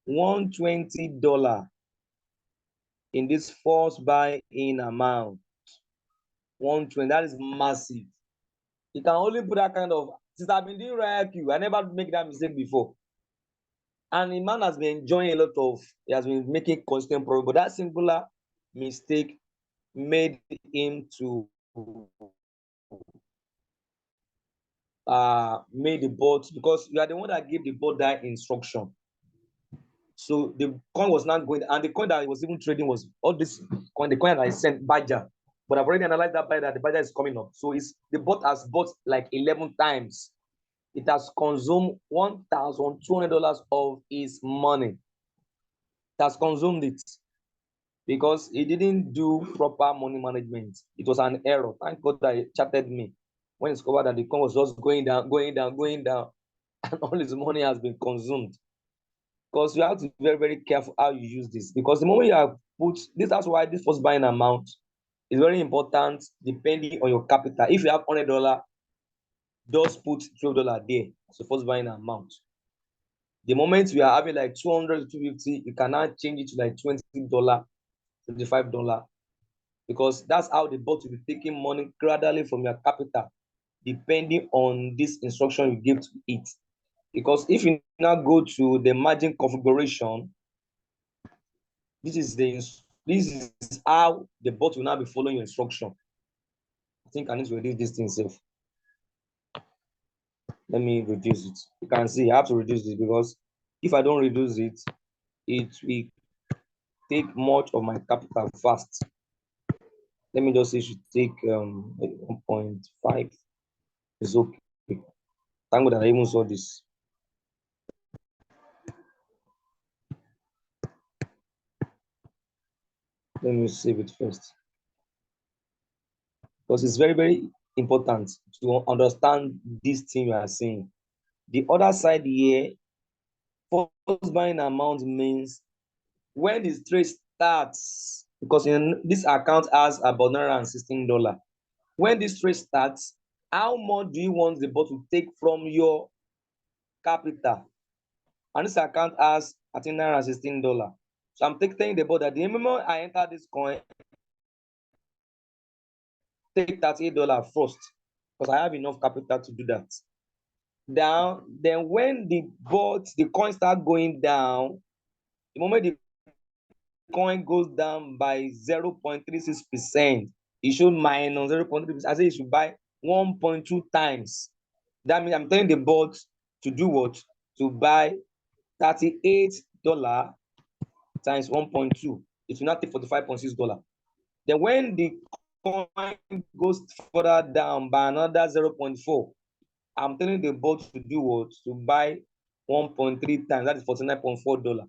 $120 in this first buy-in amount. 120, that is massive. You can only put that kind of, since I've been doing RoyalQ, I never make that mistake before. And the man has been enjoying a lot of, he has been making constant progress, but that singular mistake made him to made the bot, because you are the one that gave the bot that instruction. So the coin was not going, and the coin that was even trading was all this coin, the coin that I sent Badger. But I've already analyzed that by that the Badger is coming up. So it's the bot has bought like 11 times. It has consumed $1,200 of his money. It has consumed it because he didn't do proper money management. It was an error. Thank God that he chatted me when he discovered that the coin was just going down, and all his money has been consumed. Because you have to be very, very careful how you use this. Because the moment you have put this, that's why this first buying amount is very important depending on your capital. If you have $100, just put $12 there as the first buying amount. The moment you are having like 200 to 250, you cannot change it to like $20, $25, because that's how the bot will be taking money gradually from your capital, depending on this instruction you give to it. Because if you now go to the margin configuration, this is how the bot will now be following your instruction. I think I need to reduce this thing safe. Let me reduce it. You can see I have to reduce this, because if I don't reduce it, it will take much of my capital fast. Let me just say it should take 1.5. It's okay. Thank God that I even saw this. Let me save it first, because it's very, very important to understand this thing you are saying. The other side here, first buying amount means when this trade starts, because in this account has about $916. When this trade starts, how much do you want the bot to take from your capital? And this account has $916. So I'm taking the bot that the moment I enter this coin, take $38 first, because I have enough capital to do that. Down, then when the coin start going down, the moment the coin goes down by 0.36%, it should minus 0.3%. I say you should buy 1.2 times. That means I'm telling the bot to do what? To buy $38 times 1.2. It will not take $45.6. Then when the coin goes further down by another 0.4, I'm telling the bot to do what? To buy 1.3 times. That is $49.4.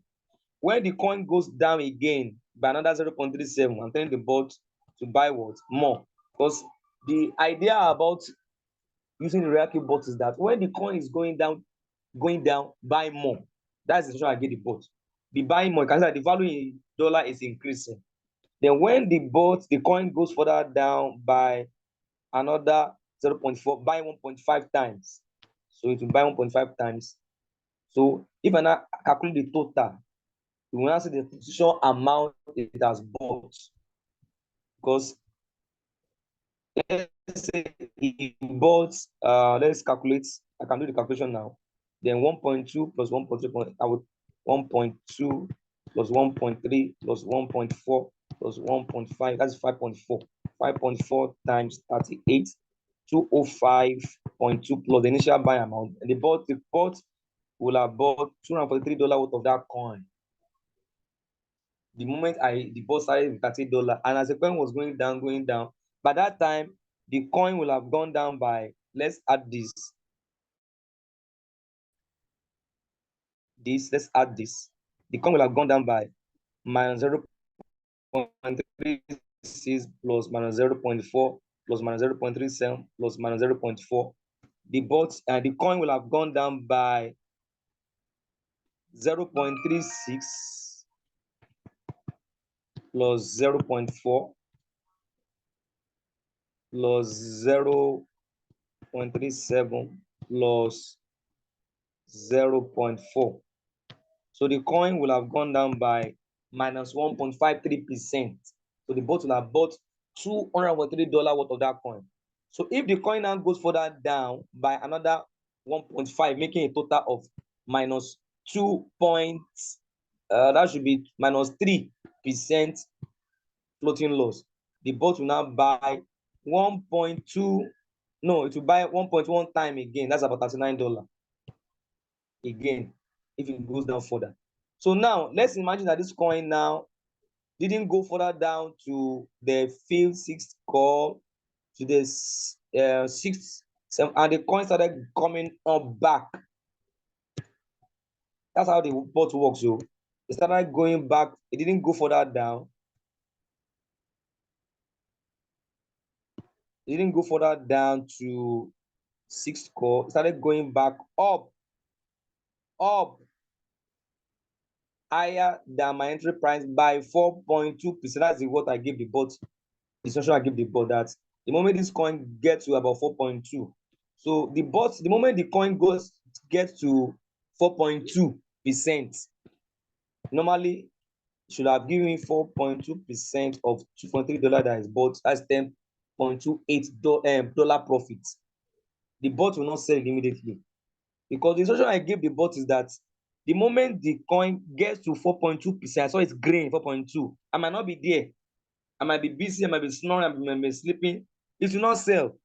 When the coin goes down again by another 0.37, I'm telling the bot to buy what? More. Because the idea about using the RoyalQ bot is that when the coin is going down, buy more. That's the instruction I give the bot. Be buying more. You can see that the value in dollar is increasing. Then when the coin goes further down by another 0.4, buy 1.5 times. So it will buy 1.5 times. So if I now calculate the total, you will now see the position amount it has bought. Because let's say it bought, let's calculate, I can do the calculation now. Then 1.2 plus 1.3, I would 1.2 plus 1.3 plus 1.4 plus 1.5, that's 5.4. 5.4 times 38, 205.2 plus the initial buy amount. And the bot will have bought $243 worth of that coin. The moment the bot started with $30, and as the coin was going down, by that time, the coin will have gone down by, let's add this. Let's add this. The coin will have gone down by minus 0.36 plus minus 0.4 plus minus 0.37 plus minus 0.4. The coin will have gone down by 0.36 plus 0.4 plus 0.37 plus 0.4. So the coin will have gone down by minus 1.53%. So the bot will have bought $243 worth of that coin. So if the coin now goes further down by another 1.5, making a total of minus 2 points, that should be minus 3% floating loss. The bot will now buy 1.2 No, it will buy 1.1 time again. That's about $39 again if it goes down further. So now let's imagine that this coin now didn't go further down to the field sixth call, to the sixth, seven, and the coin started coming up back. That's how the bot works. So it started going back. It didn't go further down. It didn't go further down to sixth call. It started going back up higher than my entry price by 4.2%. That's what I give the bot. The instruction I give the bot that the moment this coin gets to about 4.2, so the moment the coin gets to 4.2%, normally should have given me 4.2% of $2.3 that is bought. That's $10.28 profit. The bot will not sell it immediately, because the instruction I give the bot is that the moment the coin gets to 4.2%, I saw it's green 4.2. I might not be there. I might be busy, I might be snoring, I might be sleeping. It will not sell.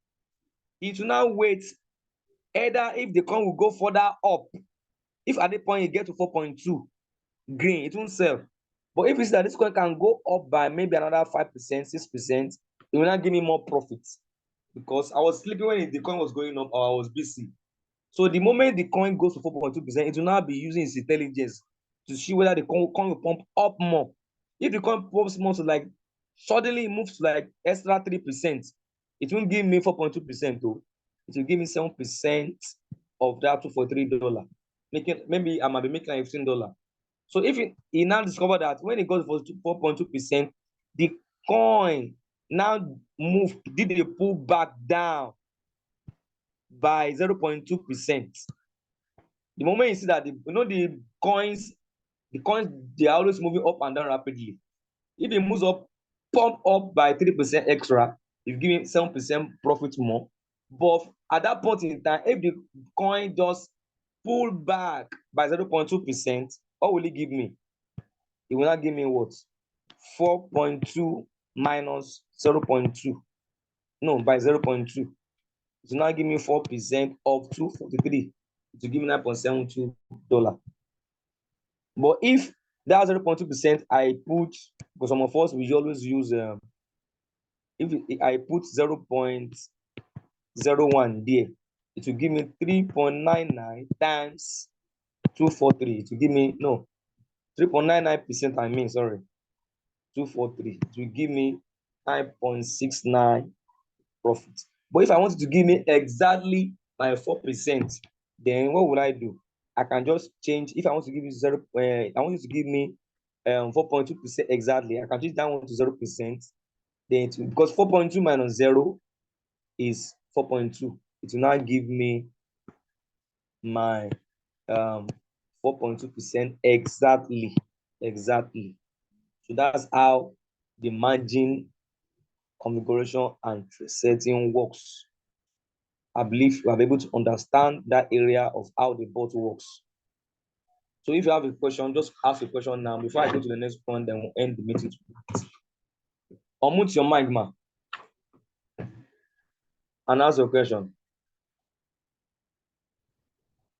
It will now wait. Either if the coin will go further up, if at the point it gets to 4.2 green, it won't sell. But if it's that this coin can go up by maybe another 5%, 6%, it will not give me more profits, because I was sleeping when the coin was going up, or I was busy. So the moment the coin goes to 4.2%, it will now be using its intelligence to see whether the coin will pump up more. If the coin pumps more to like suddenly it moves to like extra 3%, it won't give me 4.2% though. It will give me 7% of that $243. Maybe I might be making like $15. So if he now discovered that when it goes for 4.2%, the coin now did a pull back down by 0.2%. The moment you see that the coins, they are always moving up and down rapidly. If it moves up, pump up by 3% extra, you give me 7% profit more. But at that point in time, if the coin just pull back by 0.2%, what will it give me? It will not give me what? 4.2 minus 0.2. No, by 0.2. It will not give me 4% of 243. It will give me $9.72. But if that 0.2% I put, because some of us we always use if I put 0.01 there, it will give me 3.99 times 243. It will give me 3.99%. I mean, sorry, 243. It will give me 9.69 profit. But if I want it to give me exactly my 4%, then what will I do? I can just change. If I want to give you I want you to give me 4.2% exactly. I can change that one to 0%. Then because 4.2 minus 0 is 4.2. It will now give me my 4.2% exactly. So that's how the margin configuration and setting works. I believe you are able to understand that area of how the bot works. So if you have a question, just ask a question now before I go to the next point, then we'll end the meeting. Unmute your mic, ma, and ask your question.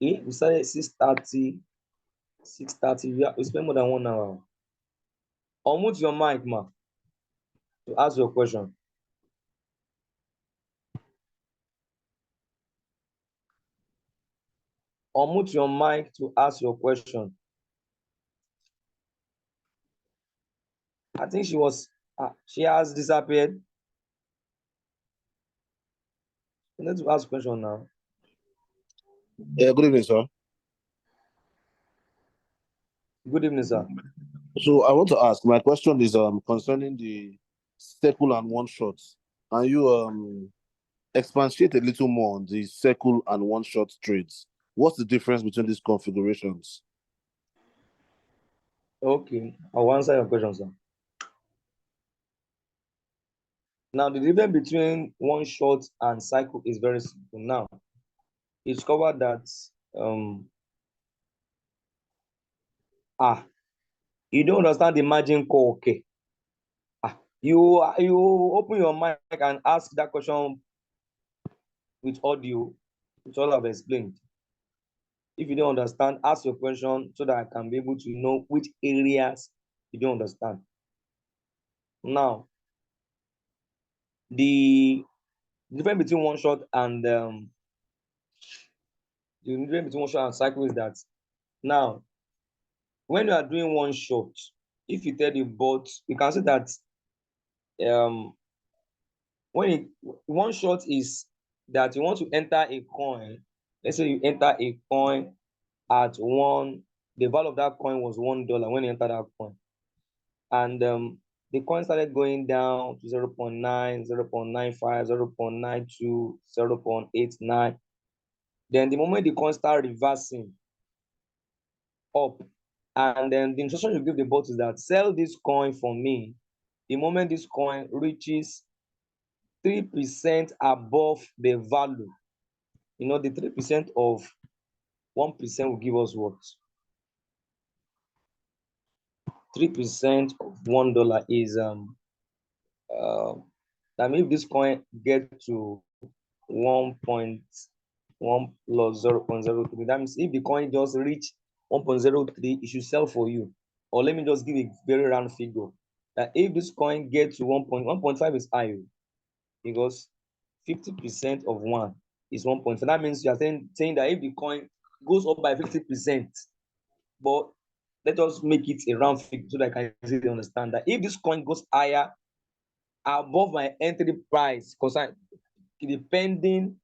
We started 6:30. 6:30. We spent more than 1 hour. Unmute your mic, ma, to ask your question. Unmute your mic to ask your question. I think she has disappeared. You need to ask a question now. Yeah, good evening, sir. Good evening, sir. So I want to ask, my question is concerning the circle and one shot. Can you expatiate a little more on the circle and one shot trades? What's the difference between these configurations? Okay, I'll answer your question, sir. Now, the difference between one shot and cycle is very simple. Now, it's covered that you don't understand the margin call, okay? You open your mic and ask that question with audio, which all I've explained. If you don't understand, ask your question so that I can be able to know which areas you don't understand. Now, the difference between one shot and cycle is that now, when you are doing one shot, if you tell the bot, you can see that one shot is that you want to enter a coin. Let's say you enter a coin at the value of that coin was $1 when you enter that coin. And the coin started going down to 0.9, 0.95, 0.92, 0.89. Then the moment the coin start reversing up, and then the instruction you give the bot is that sell this coin for me the moment this coin reaches 3% above the value. You know, the 3% of 1% will give us what? 3% of $1 is that means if this coin get to 1.1 plus 0.03, that means if the coin just reach 1.03, it should sell for you. Or let me just give a very round figure that if this coin gets to 1.5 is high, because 50% of 1 is 1.5. That means you are saying that if the coin goes up by 50%, but let us make it a round figure so that I can easily understand that if this coin goes higher above my entry price, because depending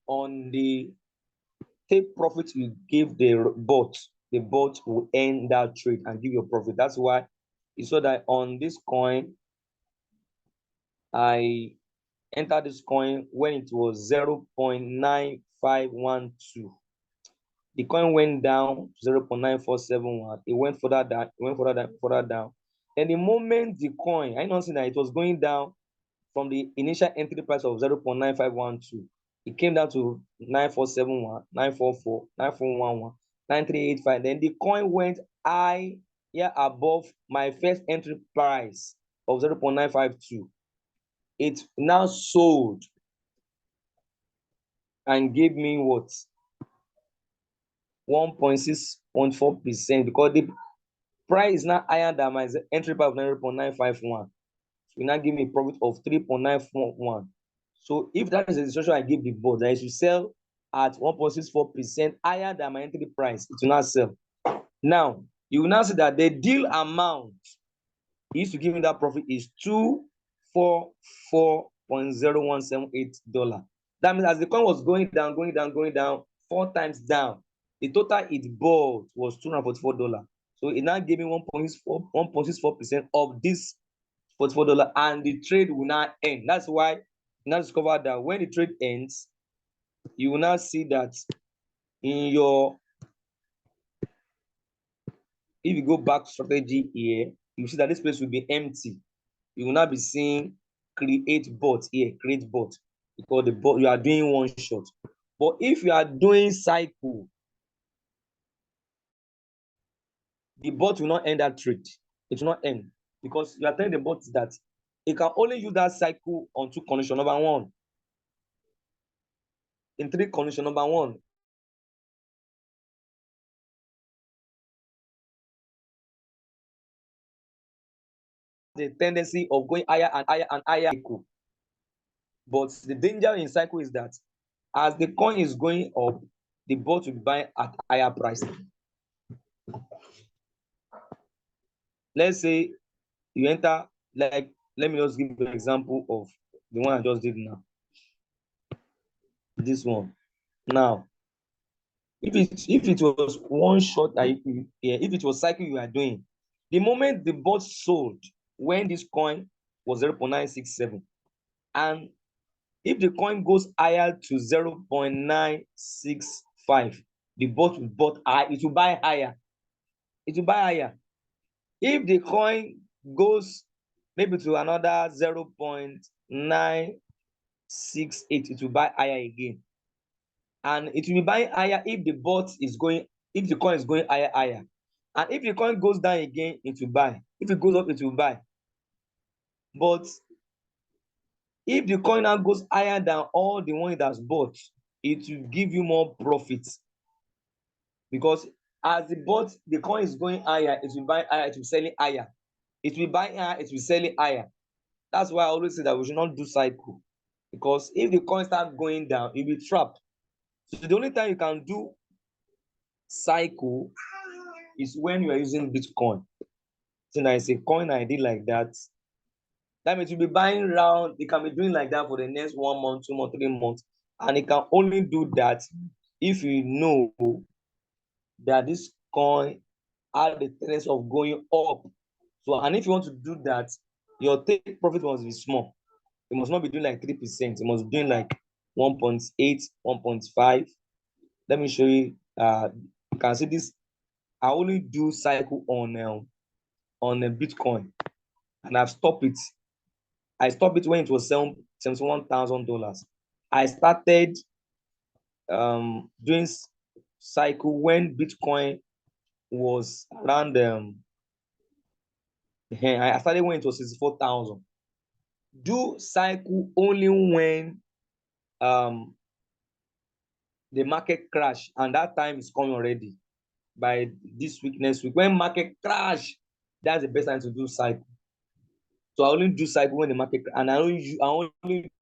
on the take profit you give the bot will end that trade and give you a profit. That's why you saw that on this coin, I entered this coin when it was 0.9512. The coin went down to 0.9471. It went further down, further down. And the moment the coin, I know that it was going down from the initial entry price of 0.9512, it came down to 9471, 944, 9411, 9385. Then the coin went high above my first entry price of 0.952. It now sold and gave me what? 1.6.4%, because the price is now higher than my entry price of 0.951. So it now give me a profit of 3.941. So if that is the instruction I give the board, that I should sell at 1.64% higher than my entry price, it will not sell. Now, you will now see that the deal amount is to give me that profit is $244.0178. That means as the coin was going down, 4 times down, the total it bought was $244. So it now gave me 1.64% of this $44, and the trade will now end. That's why you now discover that when the trade ends, you will now see that in your, if you go back to strategy here, you see that this place will be empty. You will not be seeing create bot here, create bot, because the bot you are doing one shot. But if you are doing cycle, the bot will not end that trade. It will not end, because you are telling the bot that it can only use that cycle on 2 conditions. Number 1, in 3 conditions. Number 1, the tendency of going higher and higher and higher. But the danger in cycle is that as the coin is going up, the bot will buy at higher price. Let's say you enter, like, let me just give you an example of the one I just did now. This one. Now, if it was one shot, if it was cycle you are doing, the moment the bot sold when this coin was 0.967, and if the coin goes higher to 0.965, the bot will buy higher. It will buy higher. If the coin goes maybe to another 0.968, it will buy higher again. And it will be buying higher if the coin is going higher. And if the coin goes down again, it will buy. If it goes up, it will buy. But If the coin now goes higher than all the one it has bought, it will give you more profit. Because as the coin is going higher, it will buy higher, it will sell it higher. It will buy higher, it will sell it higher. That's why I always say that we should not do cycle. Because if the coin starts going down, you'll be trapped. So the only time you can do cycle is when you are using Bitcoin. So there is a coin ID like that. That means you'll be buying around, it can be doing like that for the next 1 month, 2 months, 3 months. And it can only do that if you know that this coin has the tendency of going up. So, and if you want to do that, your take profit must be small. It must not be doing like 3%. It must be doing like 1.8, 1.5. Let me show you. You can see this. I only do cycle on a Bitcoin, and I've stopped it. I stopped it when it was $71,000. I started doing cycle when Bitcoin was around I started when it was 64,000. Do cycle only when the market crash, and that time is coming already. By this week, next week, when market crash, that's the best time to do cycle. So I only do cycle when the market, and I only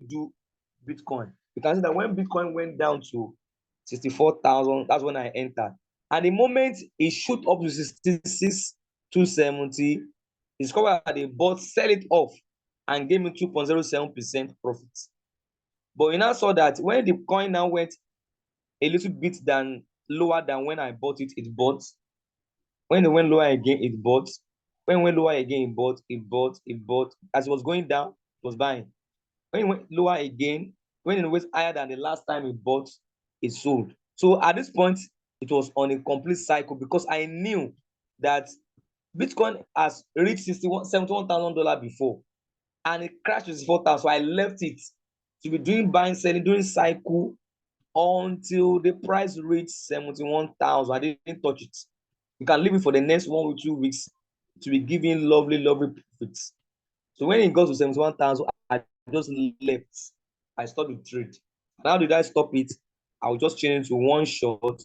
do Bitcoin. You can see that when Bitcoin went down to 64,000, that's when I entered. And the moment it shoot up to 66,270, discovered that they bought, sell it off, and gave me 2.07% profit. But you now saw that when the coin now went a little bit lower than when I bought it, it bought. When it went lower again, it bought. When it went lower again, it bought. As it was going down, it was buying. When it went lower again, when it was higher than the last time it bought, it sold. So at this point, it was on a complete cycle because I knew that Bitcoin has reached $71,000 before, and it crashed to 64,000. So I left it to be doing buying, selling, doing cycle until the price reached 71,000. I didn't touch it. You can leave it for the next 1 or 2 weeks to be giving lovely profits. So when it goes to 71,000, I just left. I stopped the trade. And how did I stop it? I will just change it to one shot.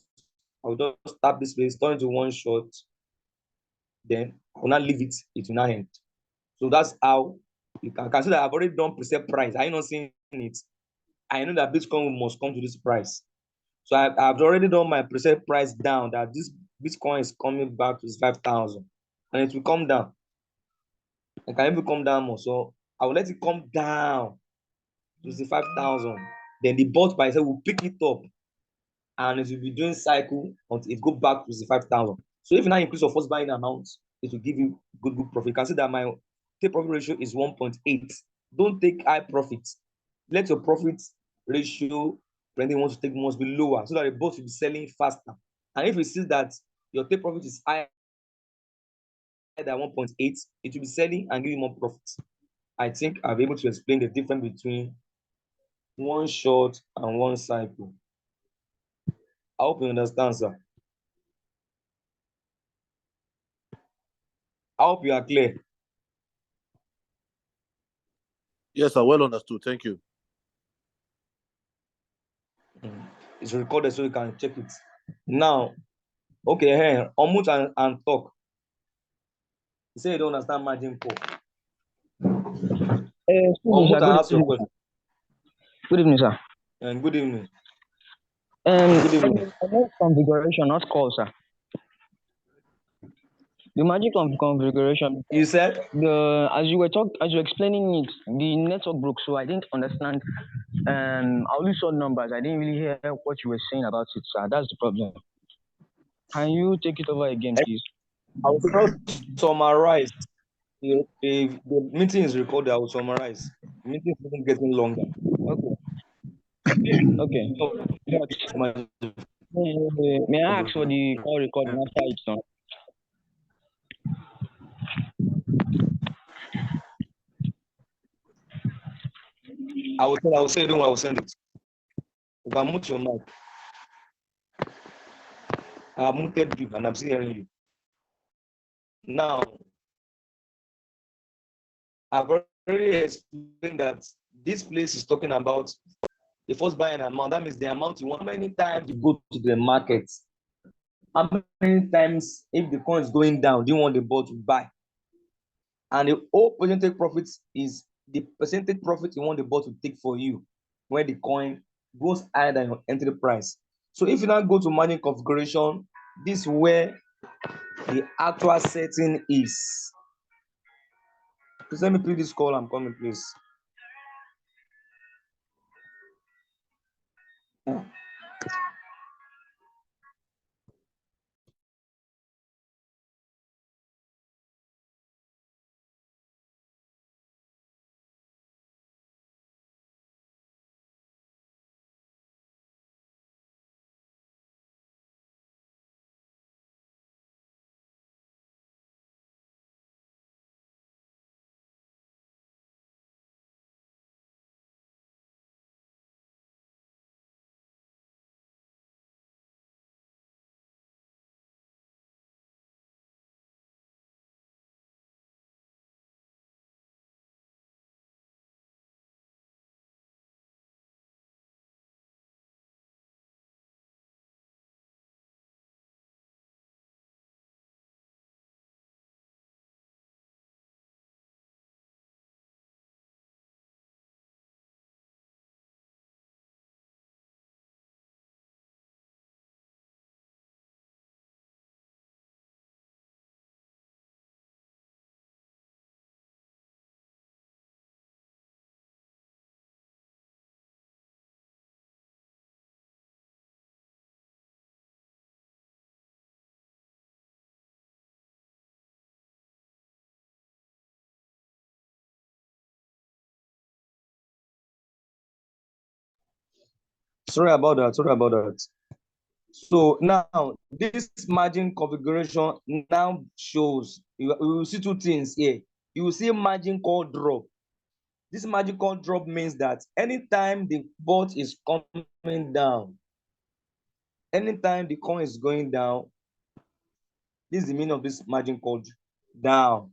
I will just tap this place, turn it to one shot. Then I will not leave it. It will not end. So that's how you can consider. I've already done preset price. Are you not seeing it? I know that Bitcoin must come to this price. So I've already done my preset price down that this Bitcoin is coming back to 5,000, and it will come down. It can even come down more. So I will let it come down to 5,000. Then the bot by itself will pick it up, and it will be doing cycle until it go back to 5,000. So if you now increase your first buying amount, it will give you good profit. You can see that my take profit ratio is 1.8. Don't take high profits. Let your profit ratio, when they want to take, must be lower so that the bot will be selling faster. And if you see that your take profit is higher than 1.8, it will be selling and giving more profits. I think I'll be able to explain the difference between one short and one cycle. I hope you understand, sir. I hope you are clear. Yes, sir. Well understood. Thank you. It's recorded so you can check it. Now, okay, hey, unmute and talk. You say you don't understand margin call. Unmute and ask your question. Good evening, sir. And good evening. Good evening. Configuration, not call, sir. The magic of configuration. You said as you were explaining it, the network broke, so I didn't understand. I only saw numbers. I didn't really hear what you were saying about it, sir. That's the problem. Can you take it over again, please? I will just summarize. If the meeting is recorded, I will summarize. The meeting is getting longer. Okay. May I ask for the call recording after it's done? I will say it. I will send it. You can mute your mic. I have muted you and I'm still hearing you. Now, I've already explained that This place is talking about the first buying amount. That means the amount you want. How many times you go to the market? How many times, if the coin is going down, do you want the bot to buy? And the whole percentage profit is the percentage profit you want the bot to take for you when the coin goes higher than your entry price. So if you now go to margin configuration, this is where the actual setting is. Please let me play this call. I'm coming, please. Sorry about that. Sorry about that. So now this margin configuration now shows you will see two things here. You will see margin call drop. This margin call drop means that anytime the bot is coming down, anytime the coin is going down, this is the meaning of this margin call down.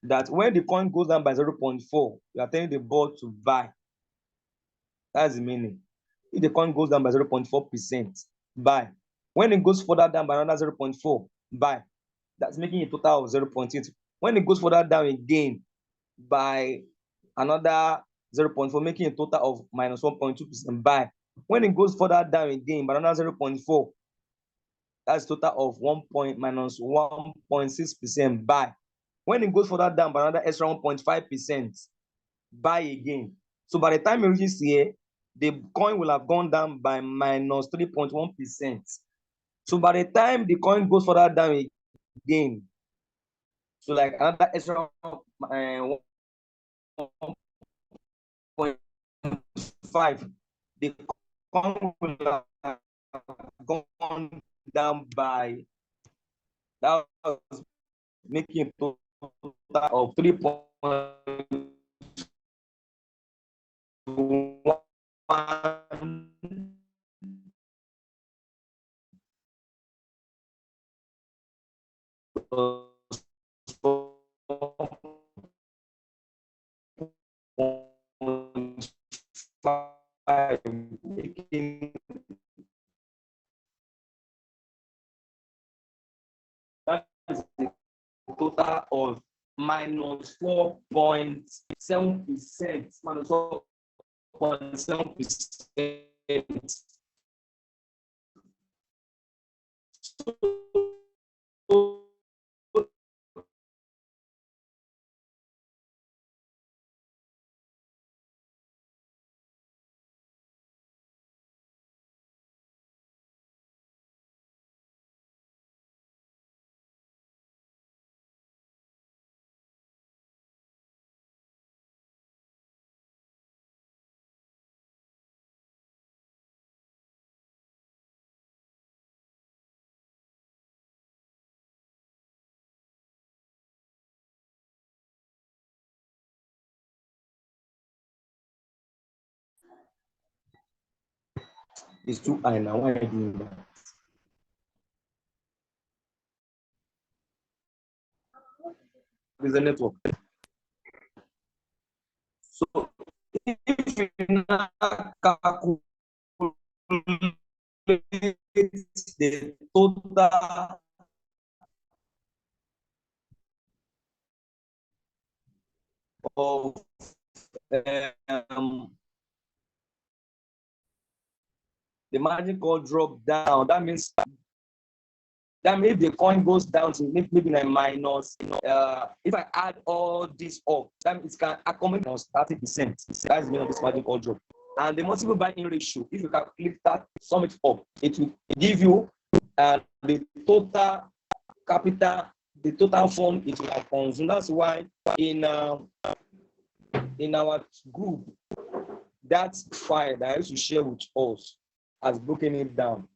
That when the coin goes down by 0.4, you are telling the bot to buy. That's the meaning. If the coin goes down by 0.4%, buy. When it goes further down by another 0.4, buy. That's making a total of 0.8. When it goes further down again by another 0.4, making a total of minus 1.2%, buy. When it goes further down again by another 0.4, that's a total of minus 1.6%, buy. When it goes further down by another extra 1.5%, buy again. So by the time it reaches here, the coin will have gone down by minus 3.1%. So by the time the coin goes further down again, so like another extra 1.5, the coin will have gone down by, that was making a total of 3.1. Making that is a total of minus 4.7%, minus 4.7%. So it's too high now. Why are you doing that? It's the network. So if you now calculate the total of the margin call drop down, that means if the coin goes down to maybe like minus, if I add all this up, that means it can accommodate 30%. That's the this margin call drop. And the multiple buy-in ratio, if you calculate that, sum it up, it will give you the total capital, the total fund it will have consumed. That's why in our group, that file that I used to share with us has broken it down.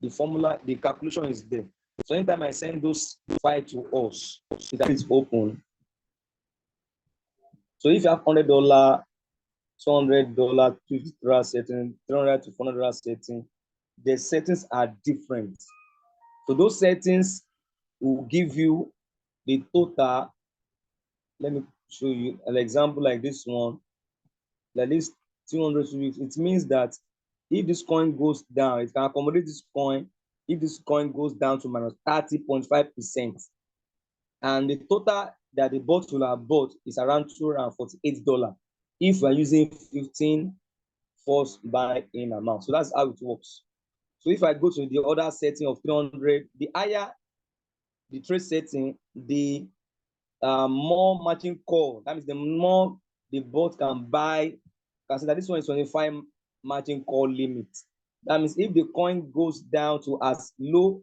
The formula, the calculation is there. So anytime I send those files to us, that is open. So if you have $100, $200, $50 setting, $300 to $400 setting, the settings are different. So those settings will give you the total. Let me show you an example like this one. Like this 200, it means that if this coin goes down, it can accommodate this coin. If this coin goes down to minus 30.5%, and the total that the bot will have bought is around $248 if we're using 15 force buy-in amount. So that's how it works. So if I go to the other setting of 300, the higher the trade setting, the more matching call. That means the more the bot can buy. Consider this one is 25 margin call limit. That means if the coin goes down to as low,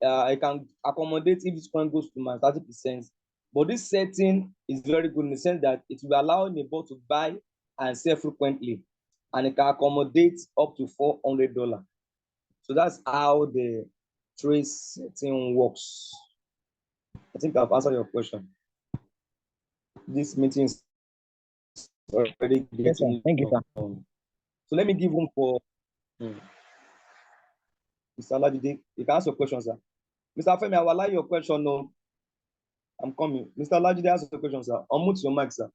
it can accommodate if this coin goes to minus 30%. But this setting is very good in the sense that it will allow the bot to buy and sell frequently, and it can accommodate up to $400. So that's how the trade setting works. I think I've answered your question. This meeting is already getting Yes, sir. Thank you, sir. So let me give room for Mr. Lajide. You can ask your question, sir. Mr. Femi, I will allow your question. No, I'm coming. Mr. Lajide, ask your question, sir. Unmute your mic, sir.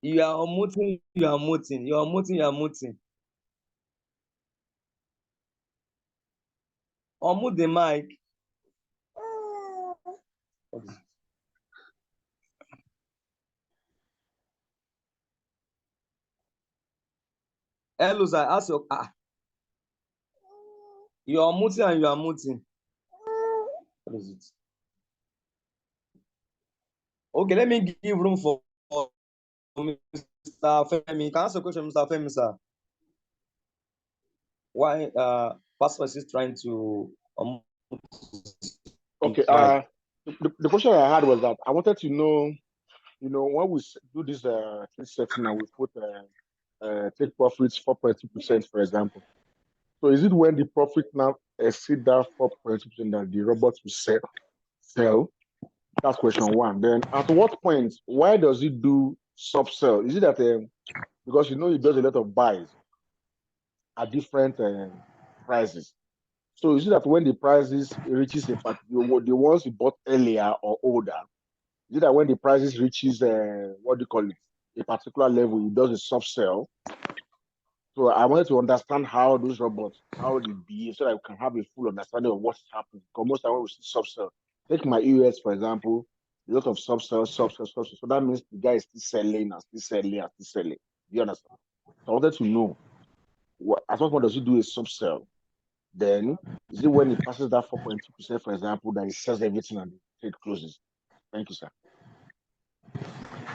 You are unmuting, you are muting, you are muting, you are muting. Unmute the mic. Hello, sir. Ask your you are muting and you are muting. What is it? Okay, let me give room for Mr. Femi. You can ask a question, Mr. Femi, sir. Why Pastor is trying to Okay. The question I had was that I wanted to know, when we do this trade setting and we put take profits 4.2%, for example. So is it when the profit now exceed that 4.2% that the robots will sell? That's question one. Then at what point, why does it do sub-sell? Is it that because it does a lot of buys at different prices? So is it that when the prices reaches the ones you bought earlier or older, is it that when the prices reaches a particular level, it does a soft sell? So I wanted to understand how those robots, how they behave, so that we can have a full understanding of what's happening. Because most time when we see soft sell, take my EOS for example, a lot of soft sell. So that means the guy is still selling and still selling and still selling. Do you understand? So I wanted to know, at what point does he do a soft sell? Then is it when it passes that 4.2%, for example, that it sells everything and the trade closes? Thank you, sir.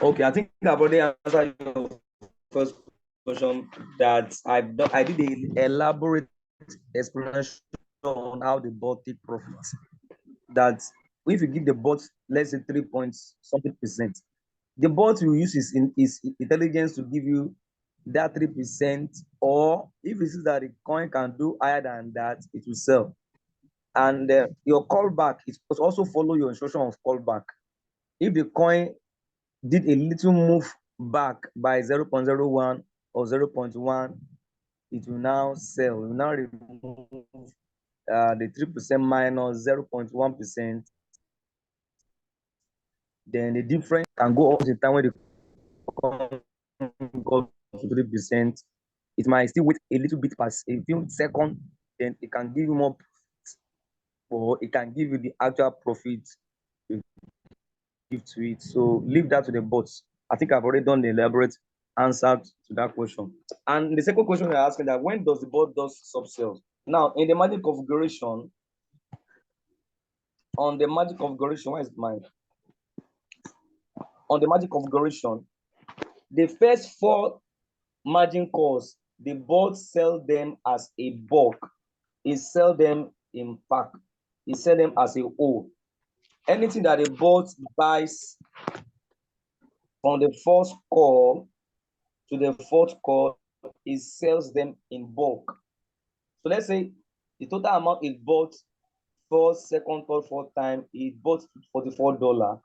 Okay, I think I've already answered your first question that I did an elaborate explanation on how the bot take profits. That if you give the bot, let's say 3 points something percent, the bot will use his intelligence to give you that 3%, or if it sees that the coin can do higher than that, it will sell. And your callback, it must also follow your instruction of callback. If the coin did a little move back by 0.01 or 0.1, it will now sell. It will now remove the 3% minus 0.1%. Then the difference can go up in time when the goes to 3%. It might still wait a little bit past a few seconds, then it can give you more profit, or it can give you the actual profit you give to it. So leave that to the bots. I think I've already done the elaborate answer to that question. And the second question you're asking, that when does the bot does sub-sales? Now, in the magic configuration, on the magic configuration, where is mine? On the magic configuration, the first 4 margin calls, the bot sell them as a bulk. It sell them in pack. It sell them as a whole. Anything that the bot buys from the first call to the 4th call, it sells them in bulk. So let's say the total amount it bought first, second, third, 4th time, it bought $44.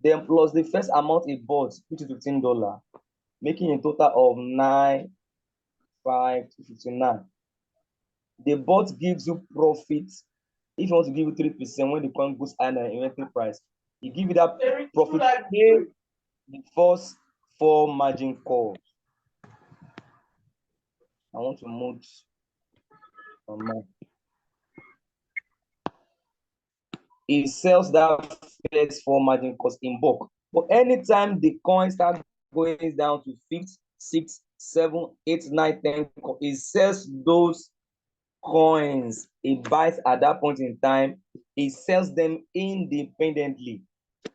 Then plus the first amount it bought, which is $15, making a total of 9,559. The bot gives you profit. If you want to give you 3% when the coin goes higher than inventory price, you give you that profit in the first 4 margin calls. I want to move on my. It sells that first 4 margin calls in bulk. But anytime the coin starts going down to 5th, 6th, 7th, 8th, 9th, 10th, it sells those coins. It buys at that point in time. It sells them independently.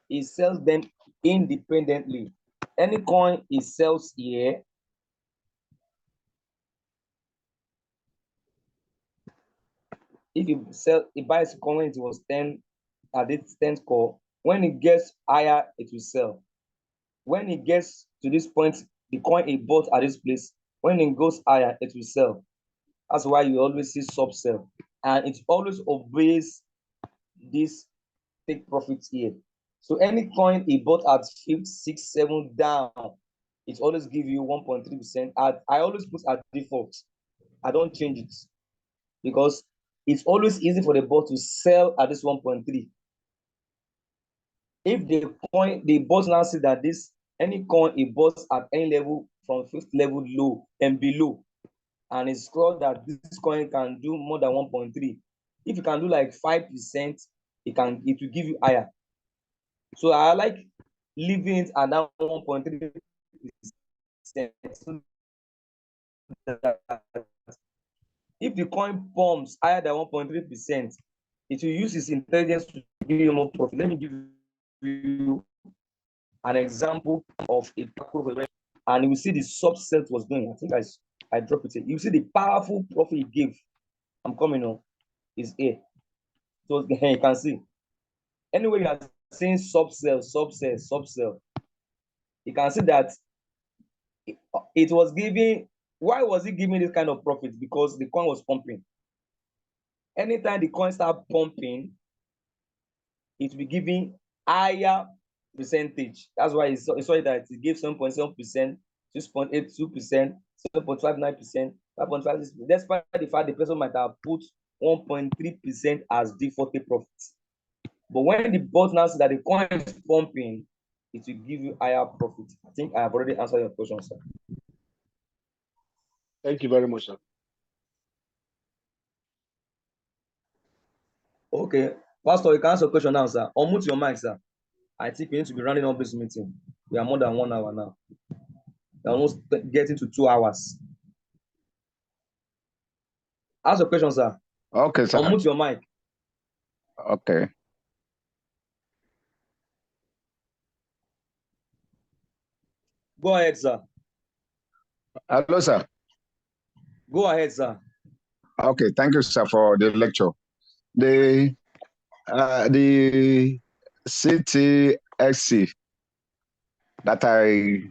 It sells them independently. Any coin it sells here, if it buys a coin when it was 10 at its 10th call, when it gets higher, it will sell. When it gets to this point, the coin it bought at this place, when it goes higher, it will sell. That's why you always see sub sell, and it always obeys this take profits here. So any coin it bought at 5, 6, 7 down, it always give you 1.3%. I always put at default. I don't change it because it's always easy for the bot to sell at this 1.3. If the bot now see that any coin it bought at any level from 5th level low and below, and it's scored that this coin can do more than 1.3. If you can do like 5%, it will give you higher. So I like leaving it at that 1.3%. If the coin pumps higher than 1.3%, it will use its intelligence to give you more profit. Let me give you an example of a and you will see the subset was doing. I think I dropped it. You see the powerful profit it gave. I'm coming on. Is A. So you can see. Anyway, you are seeing subsell. You can see that it was giving. Why was it giving this kind of profit? Because the coin was pumping. Anytime the coin start pumping, it will be giving higher percentage. That's why it's sorry that it gives 7.7%, 6.82%, 7.59%, 5.56%. Despite the fact the person might have put 1.3% as default profits. But when the bot now says that the coin is pumping, it will give you higher profit. I think I have already answered your question, sir. Thank you very much, sir. Okay. Pastor, you can answer the question now, sir. Unmute your mic, sir. I think we need to be running up this meeting. We are more than 1 hour now. We're almost getting to 2 hours. Ask the question, sir. Okay, sir. Unmute your mic. Okay. Go ahead, sir. Hello, sir. Go ahead, sir. Okay, thank you, sir, for the lecture. The CTXC that I